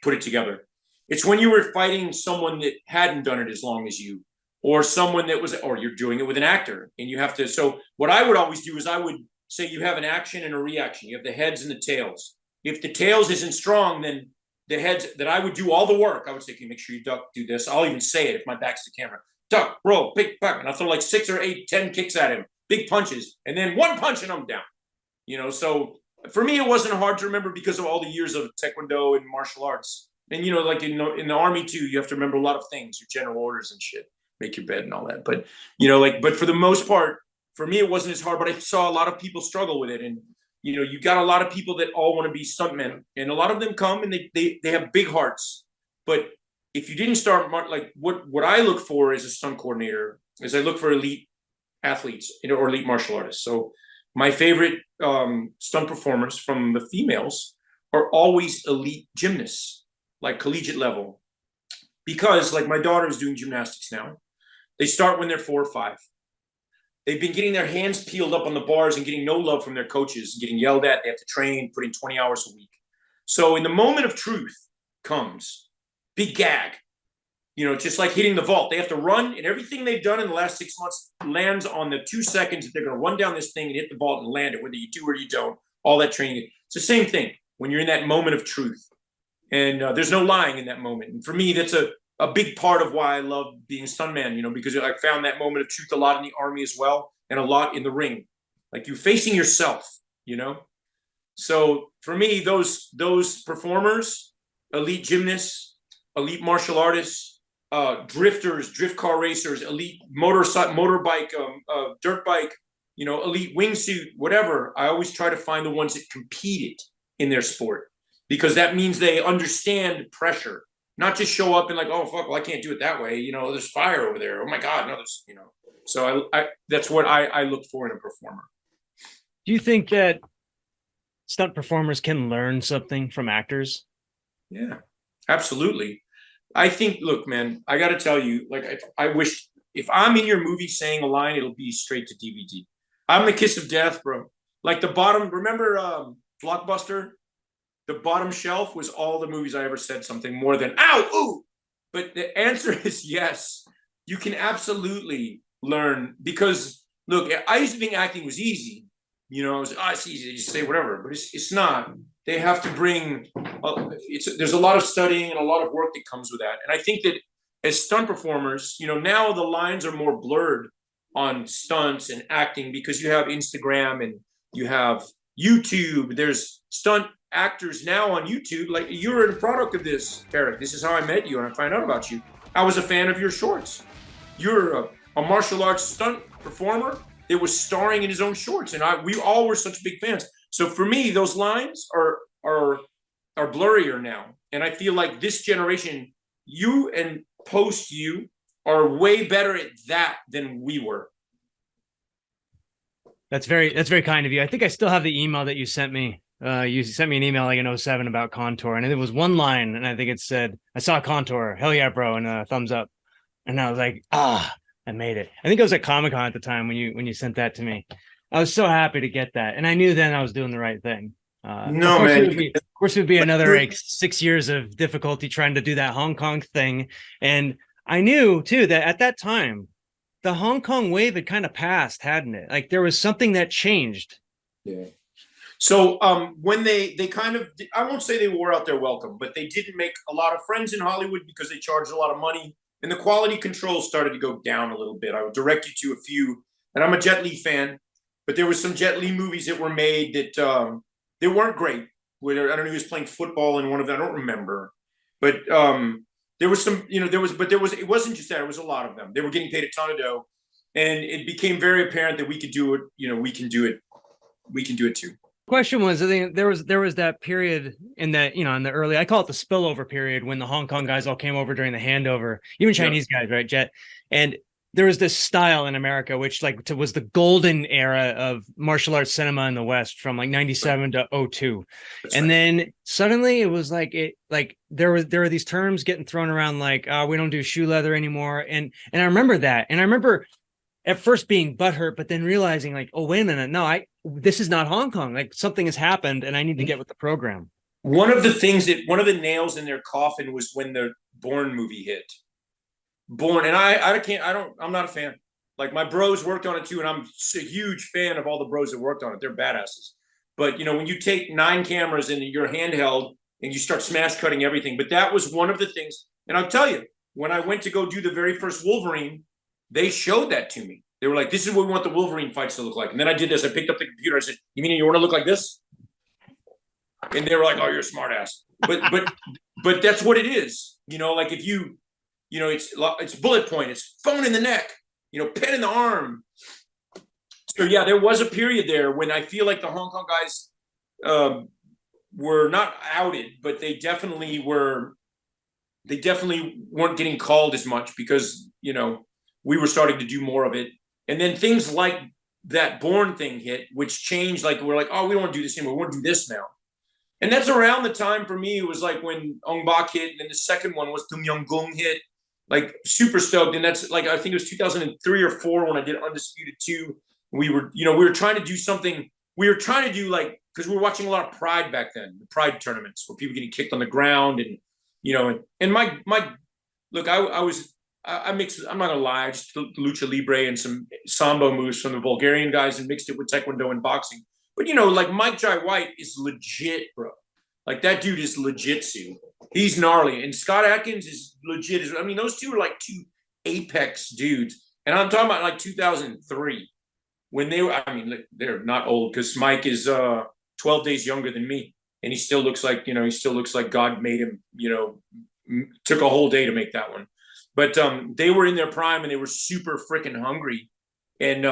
put it together. It's when you were fighting someone that hadn't done it as long as you, or someone that was, or you're doing it with an actor and you have to. So what I would always do is I would say you have an action and a reaction. You have the heads and the tails. If the tails isn't strong, then the heads, that I would do all the work. I would say, okay, make sure you duck, do this. I'll even say it if my back's to the camera. Duck, roll, big buck. And I'll throw like 6 or 8, 10 kicks at him, big punches, and then one punch and I'm down. So for me, it wasn't hard to remember because of all the years of Taekwondo and martial arts. And, like in the Army too, you have to remember a lot of things, your general orders and shit, make your bed and all that. But, but for the most part, for me, it wasn't as hard, but I saw a lot of people struggle with it. And, you got a lot of people that all want to be stuntmen, and a lot of them come and they have big hearts. But if you didn't start, like what I look for as a stunt coordinator is I look for elite athletes, or elite martial artists. So my favorite stunt performers from the females are always elite gymnasts, like collegiate level. Because like my daughter is doing gymnastics now. They start when they're 4 or 5. They've been getting their hands peeled up on the bars and getting no love from their coaches, getting yelled at. They have to train, put in 20 hours a week. So in the moment of truth comes big gag. just like hitting the vault. They have to run, and everything they've done in the last 6 months lands on the 2 seconds that they're going to run down this thing and hit the vault and land it, whether you do or you don't. All that training. It's the same thing when you're in that moment of truth. And there's no lying in that moment. And for me, that's a big part of why I love being a stuntman, because I found that moment of truth a lot in the Army as well, and a lot in the ring. Like you're facing yourself. So for me, those performers, elite gymnasts, elite martial artists, drifters, drift car racers, elite motorbike, dirt bike, elite wingsuit, whatever. I always try to find the ones that competed in their sport, because that means they understand pressure, not just show up and like, oh fuck, well I can't do it that way. There's fire over there. Oh my God, no, there's. So I that's what I look for in a performer. Do you think that stunt performers can learn something from actors? Yeah, absolutely. I think, look, man, I got to tell you, like, I wish if I'm in your movie saying a line, it'll be straight to DVD. I'm the kiss of death, bro. Like the bottom, remember Blockbuster? The bottom shelf was all the movies I ever said something more than, ow, ooh. But the answer is yes. You can absolutely learn, because, look, I used to think acting was easy. It's easy to just say whatever, but it's not. They have to bring, there's a lot of studying and a lot of work that comes with that. And I think that as stunt performers, now the lines are more blurred on stunts and acting, because you have Instagram and you have YouTube. There's stunt actors now on YouTube. Like, you're a product of this, Eric. This is how I met you and I find out about you. I was a fan of your shorts. You're a martial arts stunt performer that was starring in his own shorts, and we all were such big fans. So for me, those lines are blurrier now, and I feel like this generation, you and post you, are way better at that than we were. That's very kind of you. I think I still have the email that you sent me. You sent me an email like in 07 about Contour, and it was one line, and I think it said, "I saw Contour, hell yeah, bro," and a thumbs up. And I was like, I made it. I think I was at Comic-Con at the time when you sent that to me. I was so happy to get that, and I knew then I was doing the right thing. No, man. Of course, it would be another like 6 years of difficulty trying to do that Hong Kong thing, and I knew too that at that time, the Hong Kong wave had kind of passed, hadn't it? Like there was something that changed. Yeah. So when they kind of, I won't say they wore out their welcome, but they didn't make a lot of friends in Hollywood because they charged a lot of money. And the quality control started to go down a little bit. I would direct you to a few, and I'm a Jet Li fan, but there was some Jet Li movies that were made that they weren't great. I don't know, he was playing football in one of them. I don't remember, but there was some, it wasn't just that. It was a lot of them. They were getting paid a ton of dough, and it became very apparent that we could do it. We can do it. We can do it too. Question was, I think there was that period in that, in the early, I call it the spillover period, when the Hong Kong guys all came over during the handover, even Chinese guys, right, Jet? And there was this style in America, which was the golden era of martial arts cinema in the West from like 97 to 02. And then suddenly it was like, there were these terms getting thrown around like, we don't do shoe leather anymore. And I remember that. And I remember at first being butthurt, but then realizing like, oh, wait a minute. No, this is not Hong Kong. Like something has happened and I need to get with the program. One of the nails in their coffin was when the Bourne movie hit. Bourne, and I'm not a fan. Like my bros worked on it too, and I'm a huge fan of all the bros that worked on it. They're badasses. But when you take 9 cameras and your handheld and you start smash cutting everything, but that was one of the things. And I'll tell you, when I went to go do the very first Wolverine, they showed that to me. They were like, "This is what we want the Wolverine fights to look like." And then I did this. I picked up the computer. I said, "You mean you want to look like this?" And they were like, "Oh, you're a smart ass." But that's what it is. Like if you, it's bullet point. It's phone in the neck. Pen in the arm. So yeah, there was a period there when I feel like the Hong Kong guys were not outed, but they definitely were. They definitely weren't getting called as much because we were starting to do more of it. And then things like that Bourne thing hit, which changed. Like we're like, oh, we don't want to do this anymore. We want to do this now. And that's around the time for me. It was like when Ong Bak hit, and then the second one was Tum Young Gung hit. Like super stoked. And that's like, I think it was 2003 or 4 when I did Undisputed 2. We were trying to do something. We were trying to do because we were watching a lot of Pride back then, the Pride tournaments where people getting kicked on the ground and my look, I mixed. I'm not gonna lie. I just took lucha libre and some sambo moves from the Bulgarian guys and mixed it with taekwondo and boxing. But like Mike Jai White is legit, bro. Like that dude is legit-su. He's gnarly, and Scott Atkins is legit. I mean, those two are like two apex dudes, and I'm talking about like 2003 when they were. I mean, they're not old because Mike is 12 days younger than me, and he still looks like God made him. Took a whole day to make that one. But they were in their prime and they were super freaking hungry. And,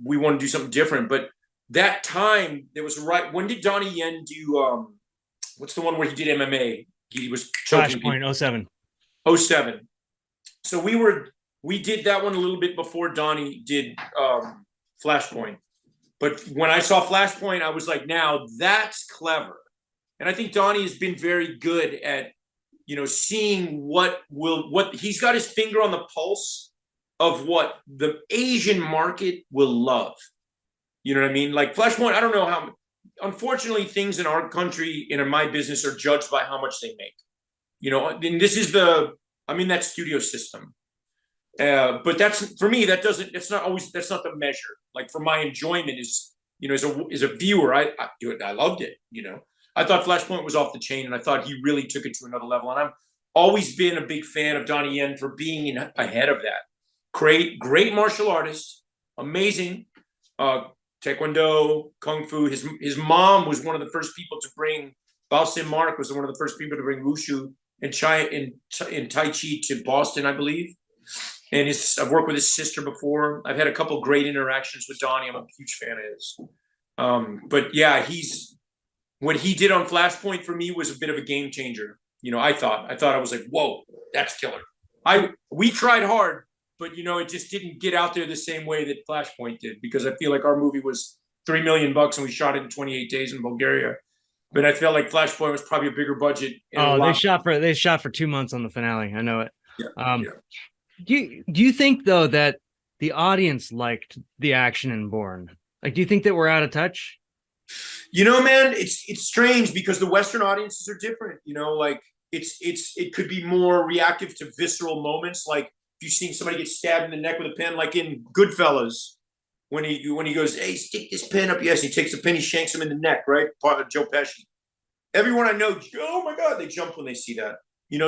we want to do something different. But that time, there was right. When did Donnie Yen do, what's the one where he did MMA? He was choking Flashpoint, people. 07. 07. So we did that one a little bit before Donnie did Flashpoint. But when I saw Flashpoint, I was like, now that's clever. And I think Donnie has been very good at, seeing what he's got his finger on the pulse of what the Asian market will love. You know what I mean? Like Flashpoint, I don't know how, unfortunately, things in our country and in my business are judged by how much they make. And this is I'm in that studio system. But that's, for me, that's not the measure. Like for my enjoyment is, as a viewer, I do it. I loved it, I thought Flashpoint was off the chain, and I thought he really took it to another level. And I've always been a big fan of Donnie Yen for being ahead of that. Great martial artist, amazing taekwondo, kung fu. His mom was one of the first people to bring. Bao Sim Mark was one of the first people to bring wushu and Tai Chi to Boston, I believe. And I've worked with his sister before. I've had a couple great interactions with Donnie. I'm a huge fan of his. But yeah, what he did on Flashpoint for me was a bit of a game changer. I thought I was like, whoa, that's killer. We tried hard, but it just didn't get out there the same way that Flashpoint did, because I feel like our movie was $3 million and we shot it in 28 days in Bulgaria. But I felt like Flashpoint was probably a bigger budget. They shot for 2 months on the finale. I know it. Yeah. Do you think though that the audience liked the action in Bourne? Like, do you think that we're out of touch? Man, it's strange because the Western audiences are different. Like it could be more reactive to visceral moments. Like if you've seen somebody get stabbed in the neck with a pen, like in Goodfellas, when he goes, "Hey, stick this pen up." Yes, he takes the pen, he shanks him in the neck. Right, Joe Pesci. Everyone I know, oh my God, they jump when they see that.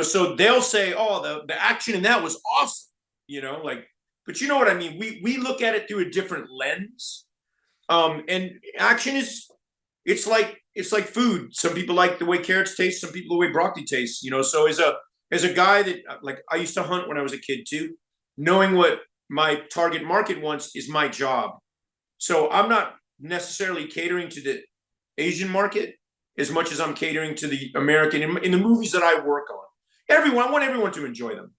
So they'll say, "Oh, the action in that was awesome." But you know what I mean. We look at it through a different lens. And action it's like food. Some people like the way carrots taste, some people the way broccoli tastes, so as a guy that, like, I used to hunt when I was a kid too, knowing what my target market wants is my job. So I'm not necessarily catering to the Asian market as much as I'm catering to the American in the movies that I work on. I want everyone to enjoy them.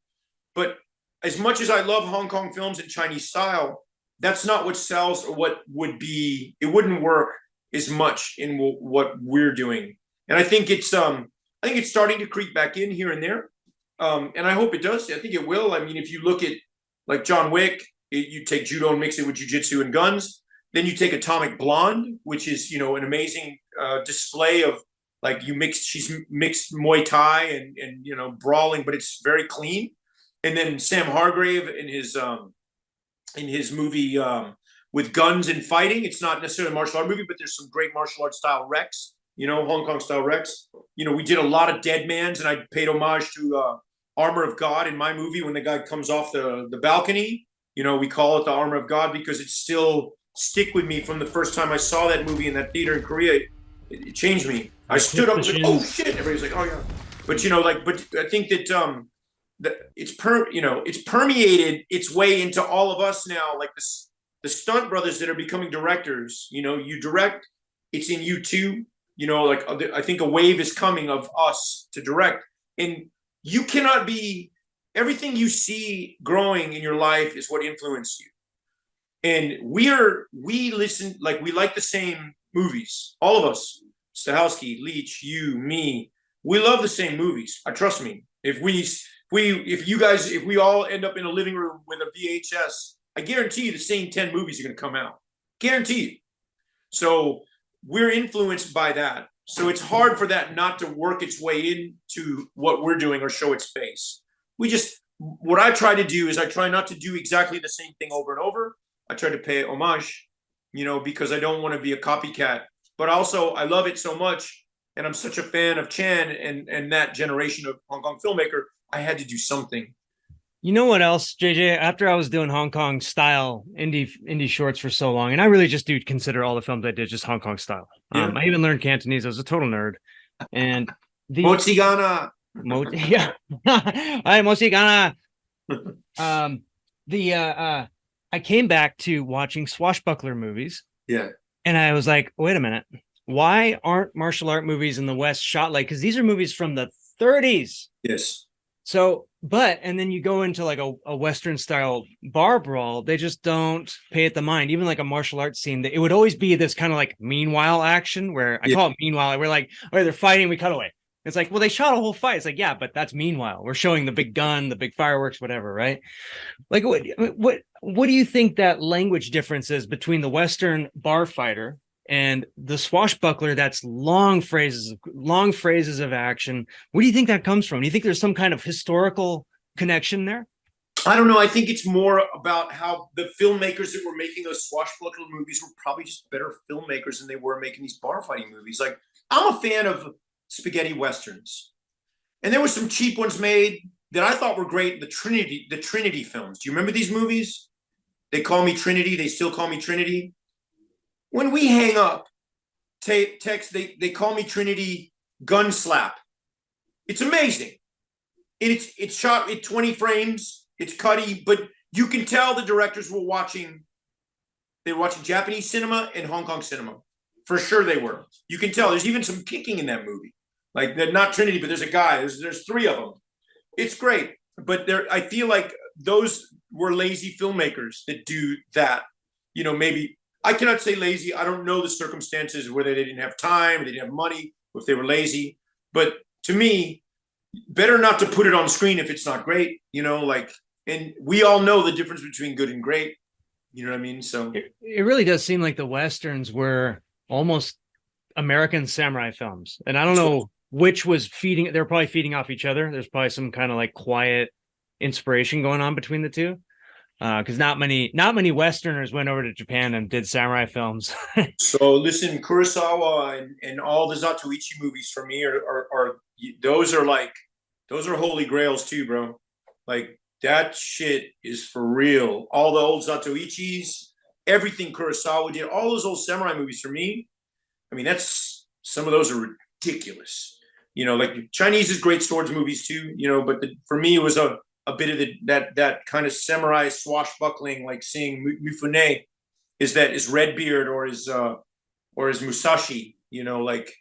But as much as I love Hong Kong films and Chinese style, that's not what sells, or what it wouldn't work as much in what we're doing. And I think it's starting to creep back in here and there. And I hope it does. I think it will. I mean, if you look at like John Wick, you take judo and mix it with jujitsu and guns. Then you take Atomic Blonde, which is, an amazing display of, like, she's mixed Muay Thai and brawling, but it's very clean. And then Sam Hargrave in his movie with guns and fighting. It's not necessarily a martial art movie, but there's some great martial art style wrecks, Hong Kong style wrecks. We did a lot of dead mans, and I paid homage to Armor of God in my movie when the guy comes off the balcony. We call it the Armor of God because it still stick with me from the first time I saw that movie in that theater in Korea. It changed me. I stood up and said, "Oh shit!" Everybody's like, "Oh yeah," but but I think that it's permeated its way into all of us now. Like the stunt brothers that are becoming directors. You direct, it's in you too. I think a wave is coming of us to direct, and you cannot be. Everything you see growing in your life is what influenced you. And we listen, like, we like the same movies. All of us, Stahelski, Leach, you, me, we love the same movies. Trust me. If we all end up in a living room with a VHS, I guarantee you the same 10 movies are going to come out. Guarantee you. So we're influenced by that. So it's hard for that not to work its way into what we're doing or show its face. what I try to do is I try not to do exactly the same thing over and over. I try to pay homage, because I don't want to be a copycat. But also, I love it so much, and I'm such a fan of Chan and that generation of Hong Kong filmmaker. I had to do something. You know what else, JJ? After I was doing Hong Kong style indie shorts for so long, and I really just do consider all the films I did just Hong Kong style. Yeah. I even learned Cantonese. I was a total nerd. And the Mochigana. Yeah, I Mochigana. I came back to watching swashbuckler movies. Yeah. And I was like, wait a minute. Why aren't martial art movies in the West shot like, because these are movies from the 30s. Yes. So, and then you go into like a Western style bar brawl, they just don't pay it the mind. Even like a martial arts scene, it would always be this kind of like meanwhile action where I call it meanwhile. We're like, all right, they're fighting, we cut away. It's like, well, they shot a whole fight. It's like, yeah, but that's meanwhile. We're showing the big gun, the big fireworks, whatever, right? Like, what do you think that language difference is between the Western bar fighter and the swashbuckler? That's long phrases of action. Where do you think that comes from? Do you think there's some kind of historical connection there? I don't know. I think it's more about how the filmmakers that were making those swashbuckler movies were probably just better filmmakers than they were making these bar fighting movies. Like, I'm a fan of spaghetti westerns, and there were some cheap ones made that I thought were great. The Trinity films. Do you remember these movies? They call me Trinity. They still call me Trinity. When we hang up, text, they call me Trinity gun slap. It's amazing. It's shot at 20 frames. It's cutty, but you can tell the directors were watching. They were watching Japanese cinema and Hong Kong cinema. For sure they were. You can tell. There's even some kicking in that movie. Like, not Trinity, but there's a guy. There's three of them. It's great. But I feel like those were lazy filmmakers that do that. Maybe I cannot say lazy. I don't know the circumstances, whether they didn't have time, or they didn't have money, or if they were lazy. But to me, better not to put it on screen if it's not great, and we all know the difference between good and great. You know what I mean? So it really does seem like the Westerns were almost American samurai films. And I don't know which was feeding. They're probably feeding off each other. There's probably some kind of like quiet inspiration going on between the two. Because not many Westerners went over to Japan and did samurai films. So listen, Kurosawa and all the Zatoichi movies for me are those are holy grails too, bro. Like, that shit is for real. All the old Zatoichis, everything Kurosawa did, all those old samurai movies for me. I mean, some of those are ridiculous. Like Chinese is great swords movies too. But for me, it was a bit of that kind of samurai swashbuckling, like seeing Mifune is Redbeard or is Musashi. Like,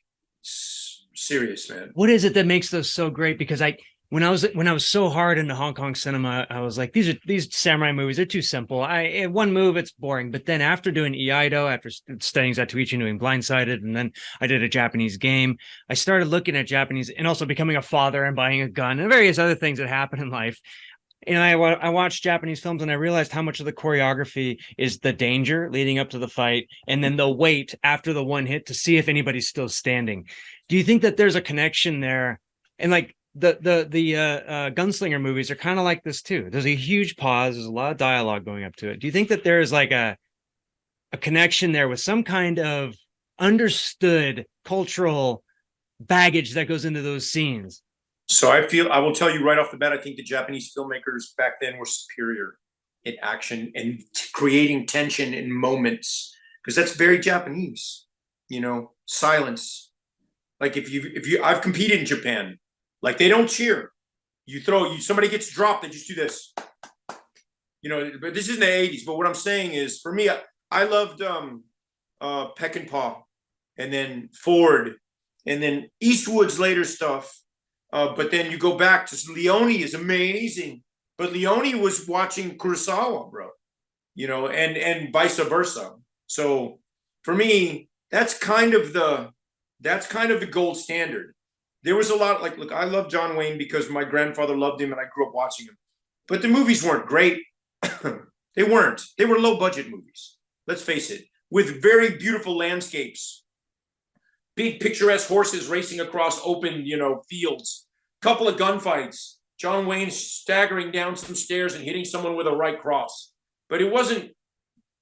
serious, man. What is it that makes those so great? Because when I was so hard into Hong Kong cinema, I was like, these samurai movies, they're too simple. One move, it's boring. But then after doing Iaido, after studying Zatoichi and doing Blindsided, and then I did a Japanese game, I started looking at Japanese and also becoming a father and buying a gun and various other things that happen in life. And I watched Japanese films and I realized how much of the choreography is the danger leading up to the fight and then the wait after the one hit to see if anybody's still standing. Do you think that there's a connection there? And like, the gunslinger movies are kind of like this too. There's a huge pause. There's a lot of dialogue going up to it. Do you think that there's like a connection there with some kind of understood cultural baggage that goes into those scenes? So I will tell you right off the bat, I think the Japanese filmmakers back then were superior in action and creating tension in moments, because that's very Japanese, silence. Like I've competed in Japan. Like, they don't cheer. Somebody gets dropped, they just do this. But this is in the 80s. But what I'm saying is, for me, I loved Peckinpah, and then Ford, and then Eastwood's later stuff. But then you go back to Leone is amazing. But Leone was watching Kurosawa, bro. And vice versa. So for me, that's kind of the gold standard. There was a lot, like, look, I love John Wayne because my grandfather loved him and I grew up watching him. But the movies weren't great. They weren't. They were low budget movies. Let's face it. With very beautiful landscapes. Big picturesque horses racing across open, fields. Couple of gunfights. John Wayne staggering down some stairs and hitting someone with a right cross. But it wasn't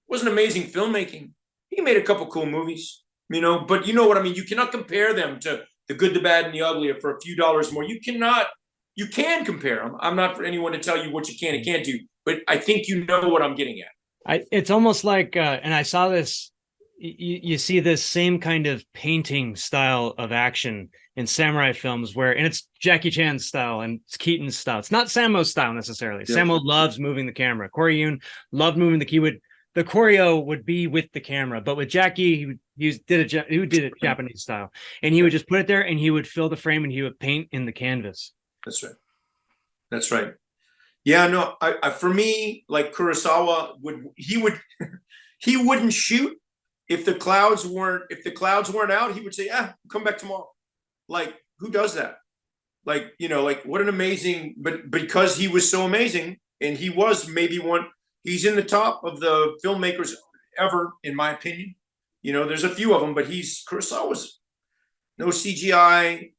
amazing filmmaking. He made a couple cool movies, but you know what I mean? You cannot compare them to The Good, the Bad, and the Ugly for a few dollars more. You can compare them. I'm not for anyone to tell you what you can and can't do, but I think you know what I'm getting at. It's almost like, and I saw this, you see this same kind of painting style of action in samurai films and it's Jackie Chan's style and it's Keaton's style. It's not Sammo's style necessarily. Yeah. Sammo loves moving the camera. Corey Yuen loved moving the choreo would be with the camera, but with Jackie, he did it Japanese style, and he would just put it there and he would fill the frame and he would paint in the canvas. That's right. Yeah, no, I for me, like Kurosawa he wouldn't shoot if the clouds weren't out. He would say, come back tomorrow. Like, who does that? Like, what an amazing, but because he was so amazing, and he was he's in the top of the filmmakers ever, in my opinion. There's a few of them, but Kurosawa's no CGI,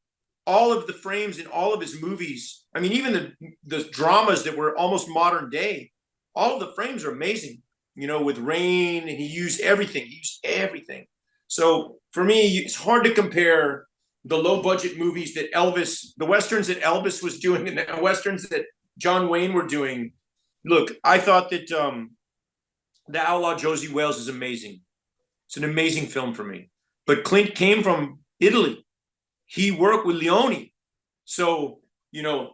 all of the frames in all of his movies. I mean, even the dramas that were almost modern day, all of the frames are amazing, with rain, and he used everything. So for me, it's hard to compare the low budget movies the Westerns that Elvis was doing and the Westerns that John Wayne were doing. Look, I thought that The Outlaw Josie Wales is amazing. It's an amazing film for me. But Clint came from Italy. He worked with Leone. So,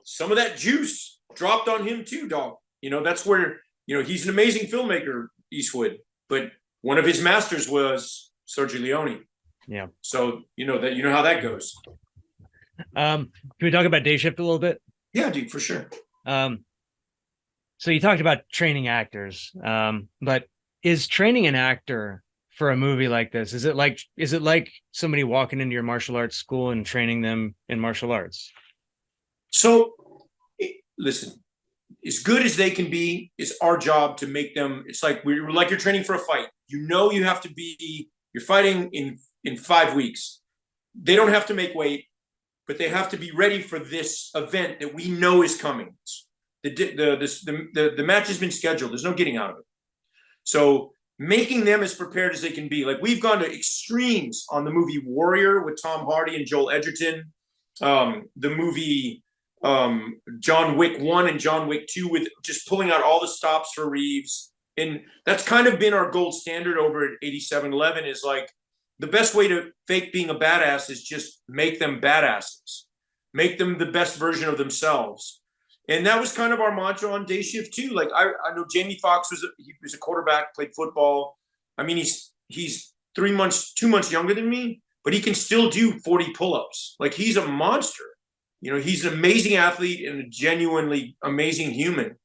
some of that juice dropped on him too, dog. That's where, he's an amazing filmmaker, Eastwood. But one of his masters was Sergio Leone. Yeah. So, how that goes. Can we talk about Day Shift a little bit? Yeah, dude, for sure. So you talked about training actors, but is training an actor for a movie like this? Is it like somebody walking into your martial arts school and training them in martial arts? So listen, as good as they can be, it's our job to make them. It's like you're training for a fight. You have to be. You're fighting in 5 weeks. They don't have to make weight, but they have to be ready for this event that we know is coming. The match has been scheduled. There's no getting out of it. So making them as prepared as they can be. Like, we've gone to extremes on the movie Warrior with Tom Hardy and Joel Edgerton. The movie John Wick 1 and John Wick 2 with just pulling out all the stops for Reeves. And that's kind of been our gold standard over at 8711, is like, the best way to fake being a badass is just make them badasses. Make them the best version of themselves. And that was kind of our mantra on Day Shift too. Like, I know Jamie Foxx was a quarterback, played football. I mean, he's 2 months younger than me, but he can still do 40 pull-ups. Like, he's a monster. He's an amazing athlete and a genuinely amazing human.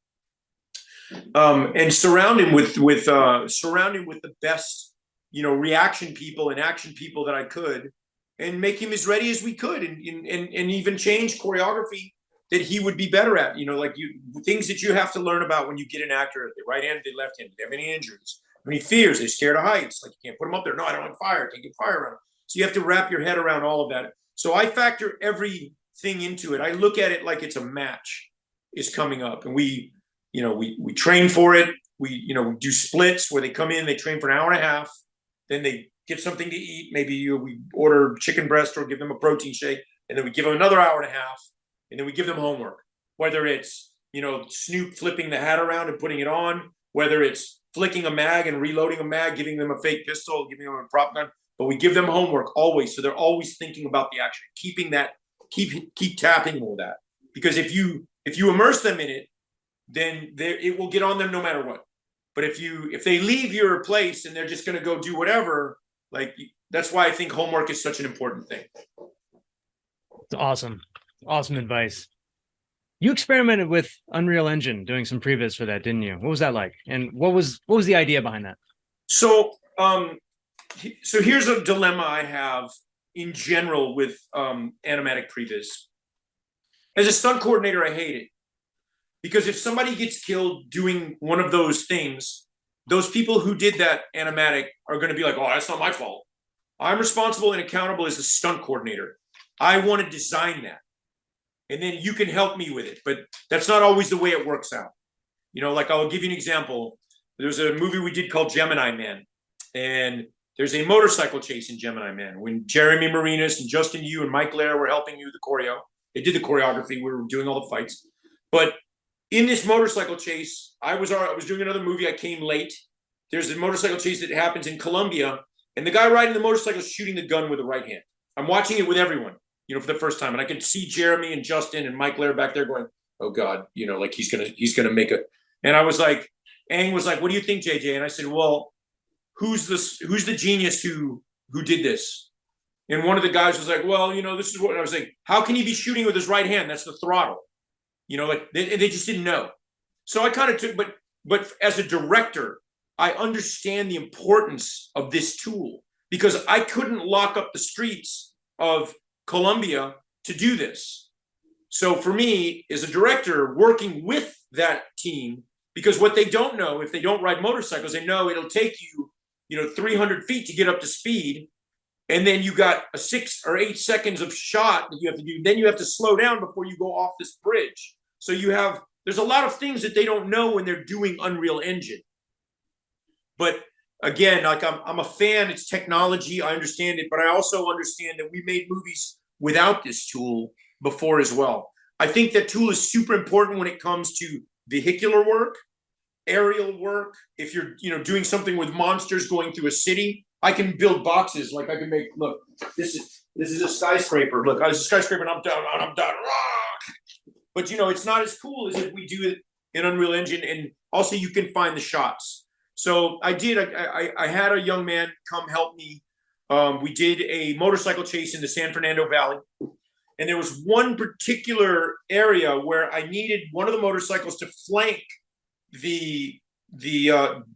And surround him with the best, reaction people and action people that I could, and make him as ready as we could, and even change choreography that he would be better at. Things that you have to learn about when you get an actor, the right-handed, the left-handed, they have any injuries, how many fears, they're scared of heights, like, you can't put them up there. No, I don't have fire, can't get fire around them. So you have to wrap your head around all of that. So I factor everything into it. I look at it like it's a match is coming up, and we train for it. We do splits where they come in, they train for an hour and a half, then they get something to eat. Maybe we order chicken breast or give them a protein shake, and then we give them another hour and a half, and then we give them homework, whether it's, Snoop flipping the hat around and putting it on, whether it's flicking a mag and reloading a mag, giving them a fake pistol, giving them a prop gun, but we give them homework always. So they're always thinking about the action, keep tapping with that. Because if you immerse them in it, then it will get on them no matter what. But if they leave your place and they're just going to go do whatever, like, that's why I think homework is such an important thing. It's awesome. Awesome advice. You experimented with Unreal Engine doing some pre-vis for that, didn't you? What was that like? And what was the idea behind that? So here's a dilemma I have in general with animatic pre-vis. As a stunt coordinator, I hate it. Because if somebody gets killed doing one of those things, those people who did that animatic are going to be like, oh, that's not my fault. I'm responsible and accountable as a stunt coordinator. I want to design that. and then you can help me with it. But that's not always the way it works out. You know, like I'll give you an example. There's a movie we did called Gemini Man, and there's a motorcycle chase in Gemini Man when Jeremy Marinas and Justin Yu and Mike Lair were helping you the choreo. They did the choreography. We were doing all the fights. But in this motorcycle chase, I was doing another movie. I came late. There's a motorcycle chase that happens in Colombia, and the guy riding the motorcycle is shooting the gun with the right hand. I'm watching it with everyone, you know, for the first time, and I can see Jeremy and Justin and Mike Lair back there going, "Oh God, you know, like he's gonna make it." And I was like, Aang was like, "What do you think, JJ?" And I said, "Well, who's the genius who did this?" And one of the guys was like, "Well, you know, this is what," and I was like, "How can he be shooting with his right hand? That's the throttle." You know, like they just didn't know. So I kind of took, but as a director, I understand the importance of this tool because I couldn't lock up the streets of Colombia to do this. So for me, as a director, working with that team, because what they don't know, if they don't ride motorcycles, they know it'll take you, you know, 300 feet to get up to speed. And then you got a 6 or 8 seconds of shot that you have to do. Then you have to slow down before you go off this bridge. So there's a lot of things that they don't know when they're doing Unreal Engine. But again, like I'm a fan, it's technology, I understand it, but I also understand that we made movies without this tool before as well. I think that tool is super important when it comes to vehicular work, aerial work. If you're, you know, doing something with monsters going through a city, I can build boxes. Like I can make, look, this is a skyscraper. Look, I was a skyscraper and I'm down. But you know, it's not as cool as if we do it in Unreal Engine, and also you can find the shots. So I had a young man come help me. We did a motorcycle chase in the San Fernando Valley. And there was one particular area where I needed one of the motorcycles to flank the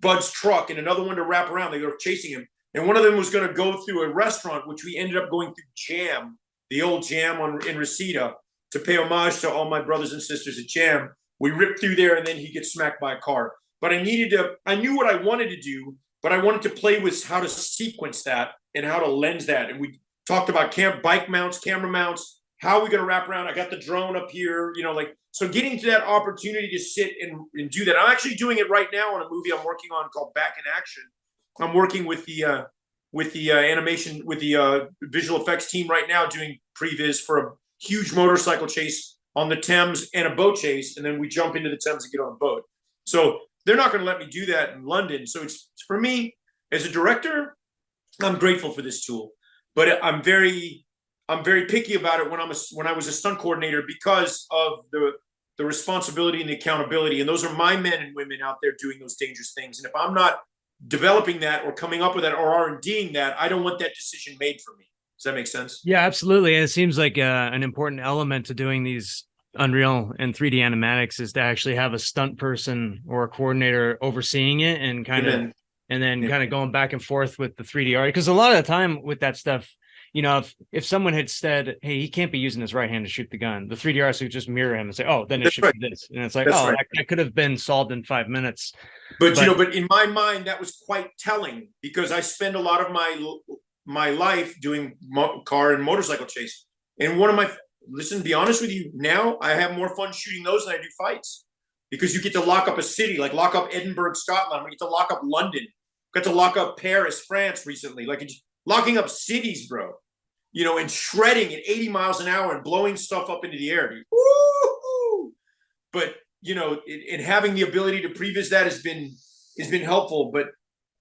Bud's truck and another one to wrap around. They were chasing him. And one of them was going to go through a restaurant, which we ended up going through Jam, the old Jam in Reseda, to pay homage to all my brothers and sisters at Jam. We ripped through there, and then he gets smacked by a car. But I knew what I wanted to do, but I wanted to play with how to sequence that and how to lens that. And we talked about bike mounts, camera mounts, how are we going to wrap around? I got the drone up here, you know, like, so getting to that opportunity to sit and do that. I'm actually doing it right now on a movie I'm working on called Back in Action. I'm working with the animation, with the visual effects team right now, doing pre-vis for a huge motorcycle chase on the Thames and a boat chase. And then we jump into the Thames and get on a boat. So they're not going to let me do that in London. So it's, for me as a director, I'm grateful for this tool, but I'm very picky about it when I was a stunt coordinator because of the responsibility and the accountability. And those are my men and women out there doing those dangerous things. And if I'm not developing that or coming up with that or R&D'ing that, I don't want that decision made for me. Does that make sense? Yeah, absolutely. And it seems like an important element to doing these Unreal and 3D animatics is to actually have a stunt person or a coordinator overseeing it and kind of going back and forth with the 3D art. Because a lot of the time with that stuff, you know, if someone had said, "Hey, he can't be using his right hand to shoot the gun," the 3D artist would just mirror him and say, "Oh, then it should be this," and it's like, that could have been solved in 5 minutes. But you know, but in my mind, that was quite telling because I spend a lot of my life doing car and motorcycle chase. And to be honest with you, now I have more fun shooting those than I do fights because you get to lock up a city, like lock up Edinburgh, Scotland. We get to lock up London. Got to lock up Paris, France recently. Like locking up cities, bro. You know, and shredding at 80 miles an hour and blowing stuff up into the air. Dude. Woo-hoo! But you know, and having the ability to pre-vis that has been helpful, but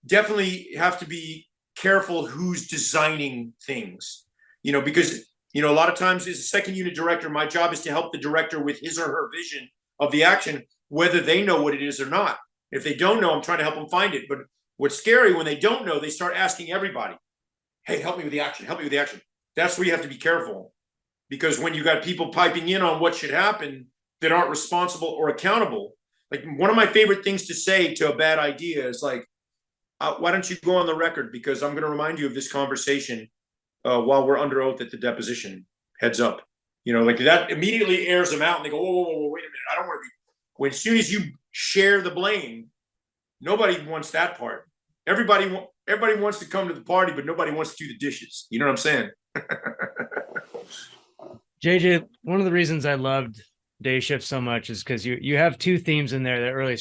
definitely have to be careful who's designing things, you know, because, you know, a lot of times as a second unit director, my job is to help the director with his or her vision of the action, whether they know what it is or not. If they don't know, I'm trying to help them find it. But what's scary when they don't know, they start asking everybody, "Hey, help me with the action. Help me with the action." That's where you have to be careful, because when you got people piping in on what should happen that aren't responsible or accountable, like one of my favorite things to say to a bad idea is like, why don't you go on the record? Because I'm going to remind you of this conversation while we're under oath at the deposition. Heads up. You know, like that immediately airs them out and they go, whoa, wait a minute. I don't want to be. When as soon as you share the blame, nobody wants that part. Everybody wants to come to the party, but nobody wants to do the dishes. You know what I'm saying? JJ, one of the reasons I loved Day Shift so much is because you have two themes in there that really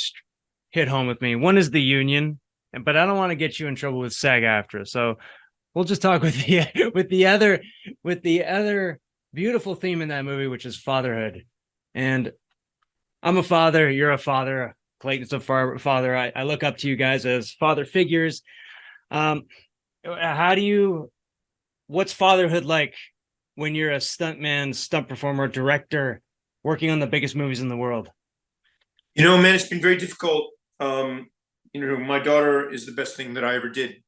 hit home with me. One is the union, but I don't want to get you in trouble with SAG-AFTRA, so we'll just talk with the with the other beautiful theme in that movie, which is fatherhood. And I'm a father. You're a father. Clayton's a father. I look up to you guys as father figures. Um, how do you? What's fatherhood like when you're a stuntman, stunt performer, director, working on the biggest movies in the world? Man, it's been very difficult. My daughter is the best thing that I ever did.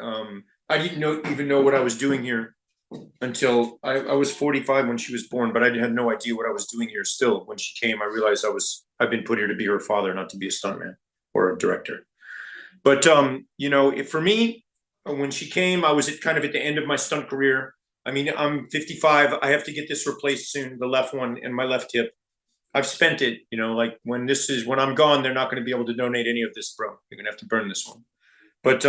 I didn't even know what I was doing here until I was 45 when she was born, but I had no idea what I was doing here still. When she came, I realized I've been put here to be her father, not to be a stuntman or a director. But for me, when she came, I was at the end of my stunt career. I mean, I'm 55. I have to get this replaced soon, the left one and my left hip. I've spent it, like when I'm gone, they're not going to be able to donate any of this, bro. You're going to have to burn this one. But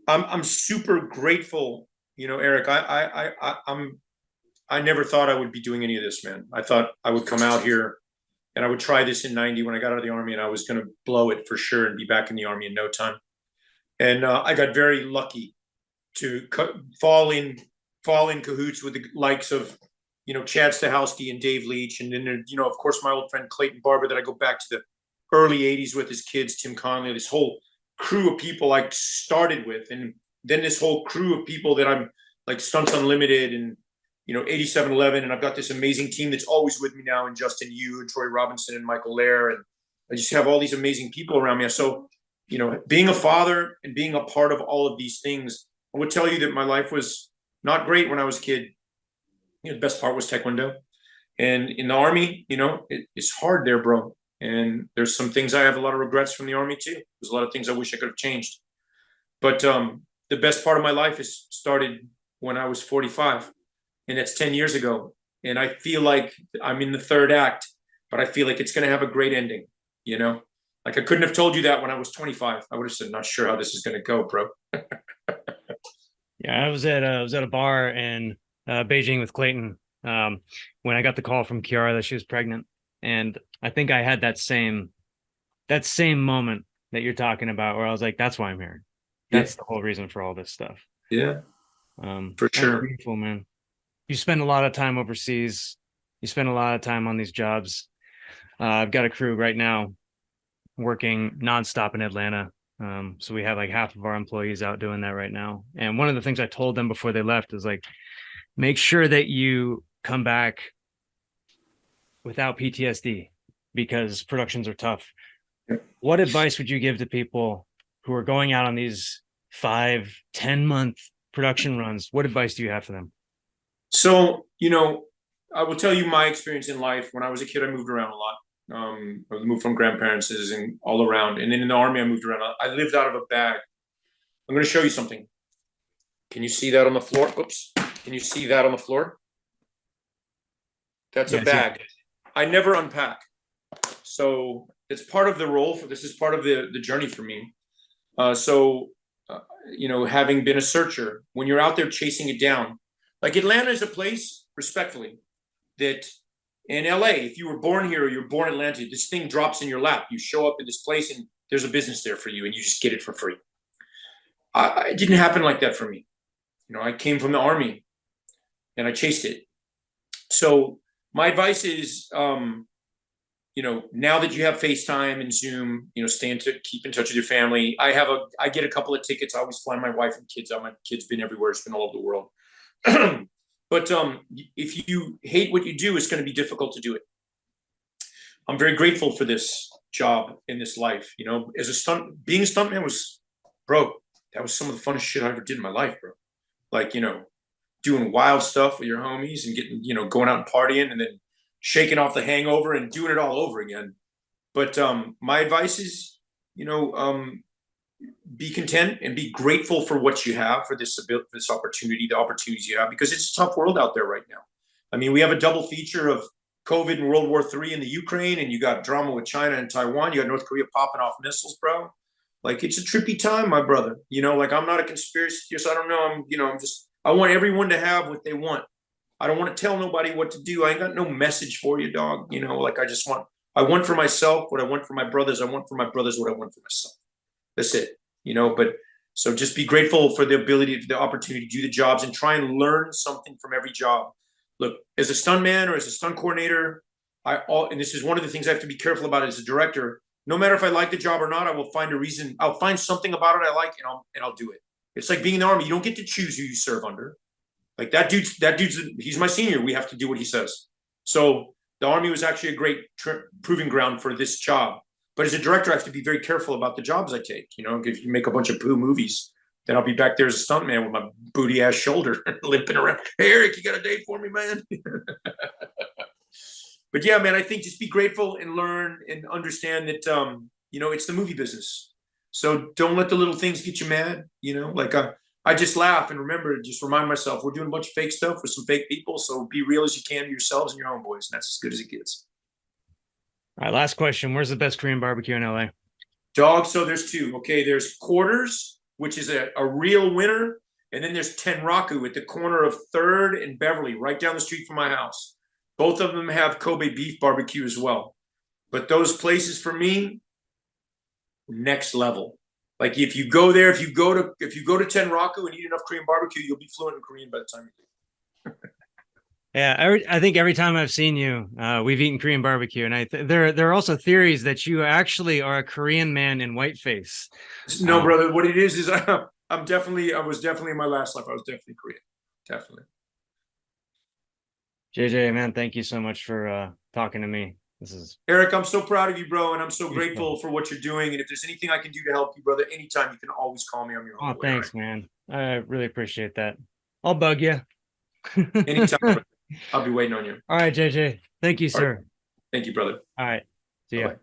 I'm super grateful, Eric. I never thought I would be doing any of this, man. I thought I would come out here and I would try this in '90 when I got out of the Army, and I was going to blow it for sure and be back in the Army in no time. And I got very lucky to fall in cahoots with the likes of, Chad Stahelski and Dave Leach. And then, of course, my old friend Clayton Barber that I go back to the early 80s with his kids, Tim Conley, this whole crew of people I started with. And then this whole crew of people that I'm like Stunts Unlimited and, 8711. And I've got this amazing team that's always with me now, and Justin Yu and Troy Robinson and Michael Lair. And I just have all these amazing people around me. So, being a father and being a part of all of these things, I would tell you that my life was not great when I was a kid. The best part was Taekwondo. And in the Army, it's hard there, bro. And there's some things I have a lot of regrets from the Army too. There's a lot of things I wish I could have changed. But the best part of my life is started when I was 45. And that's 10 years ago. And I feel like I'm in the third act, but I feel like it's going to have a great ending, Like I couldn't have told you that when I was 25. I would have said, not sure how this is going to go, bro. Yeah, I was at a bar in Beijing with Clayton when I got the call from Kiara that she was pregnant, and I think I had that same moment that you're talking about, where I was like, "That's why I'm here. That's the whole reason for all this stuff." Yeah, for sure. Beautiful, man. You spend a lot of time overseas. You spend a lot of time on these jobs. I've got a crew right now working nonstop in Atlanta. So we have like half of our employees out doing that right now. And one of the things I told them before they left is like, make sure that you come back without PTSD, because productions are tough. What advice would you give to people who are going out on these 5-10 month production runs? What advice do you have for them? So, I will tell you my experience in life. When I was a kid, I moved around a lot. I moved from grandparents and all around. And then in the Army, I moved around. I lived out of a bag. I'm going to show you something. Can you see that on the floor? Oops. Can you see that on the floor? That's a bag. I never unpack. So it's part of the role this is part of the journey for me. Having been a searcher, when you're out there chasing it down, like Atlanta is a place, respectfully, that in LA, if you were born here or you're born in Atlanta, this thing drops in your lap. You show up in this place and there's a business there for you and you just get it for free. It didn't happen like that for me. I came from the Army and I chased it. So my advice is, now that you have FaceTime and Zoom, keep in touch with your family. I get a couple of tickets. I always fly my wife and kids out. My kids been everywhere. It's been all over the world. But if you hate what you do, it's going to be difficult to do it. I'm very grateful for this job in this life. Being a stuntman that was some of the funnest shit I ever did in my life, bro. Like, doing wild stuff with your homies and getting, going out and partying and then shaking off the hangover and doing it all over again. But my advice is, be content and be grateful for what you have, for this opportunity, the opportunities you have, because it's a tough world out there right now. I mean, we have a double feature of COVID and World War III in the Ukraine, and you got drama with China and Taiwan. You got North Korea popping off missiles, bro. Like, it's a trippy time, my brother. I'm not a conspiracy theorist. I don't know. I want everyone to have what they want. I don't want to tell nobody what to do. I ain't got no message for you, dog. You know, like I want for myself what I want for my brothers. I want for my brothers what I want for myself. That's it, you know, but so just be grateful for the ability, the opportunity to do the jobs and try and learn something from every job. Look, as a stuntman or as a stunt coordinator, and this is one of the things I have to be careful about as a director. No matter if I like the job or not, I will find a reason. I'll find something about it I like, and I'll do it. It's like being in the Army. You don't get to choose who you serve under. Like that dude's he's my senior. We have to do what he says. So the Army was actually a great proving ground for this job. But as a director, I have to be very careful about the jobs I take. You know, if you make a bunch of poo movies, then I'll be back there as a stuntman with my booty ass shoulder limping around. Hey, Eric, you got a date for me, man? But yeah, man, I think just be grateful and learn and understand that, you know, it's the movie business. So don't let the little things get you mad. You know, like I just laugh and remember, just remind myself, we're doing a bunch of fake stuff with some fake people. So be real as you can to yourselves and your homeboys. And that's as good as it gets. All right, last question. Where's the best Korean barbecue in LA? Dog, so there's two. Okay, there's Quarters, which is a real winner. And then there's Tenraku at the corner of 3rd and Beverly, right down the street from my house. Both of them have Kobe beef barbecue as well. But those places for me, next level. Like if you go there, if you go to Tenraku and eat enough Korean barbecue, you'll be fluent in Korean by the time you do. Yeah, I think every time I've seen you, we've eaten Korean barbecue, and there are also theories that you actually are a Korean man in whiteface. No, brother. What it is I was definitely in my last life. I was definitely Korean. Definitely. JJ, man, thank you so much for talking to me. This is Eric. I'm so proud of you, bro, and I'm so grateful for what you're doing. And if there's anything I can do to help you, brother, anytime, you can always call me. I'm your own. Oh, thanks, man. I really appreciate that. I'll bug you. Anytime. I'll be waiting on you. All right, JJ. Thank you, sir. Right. Thank you, brother. All right. See ya. Bye-bye.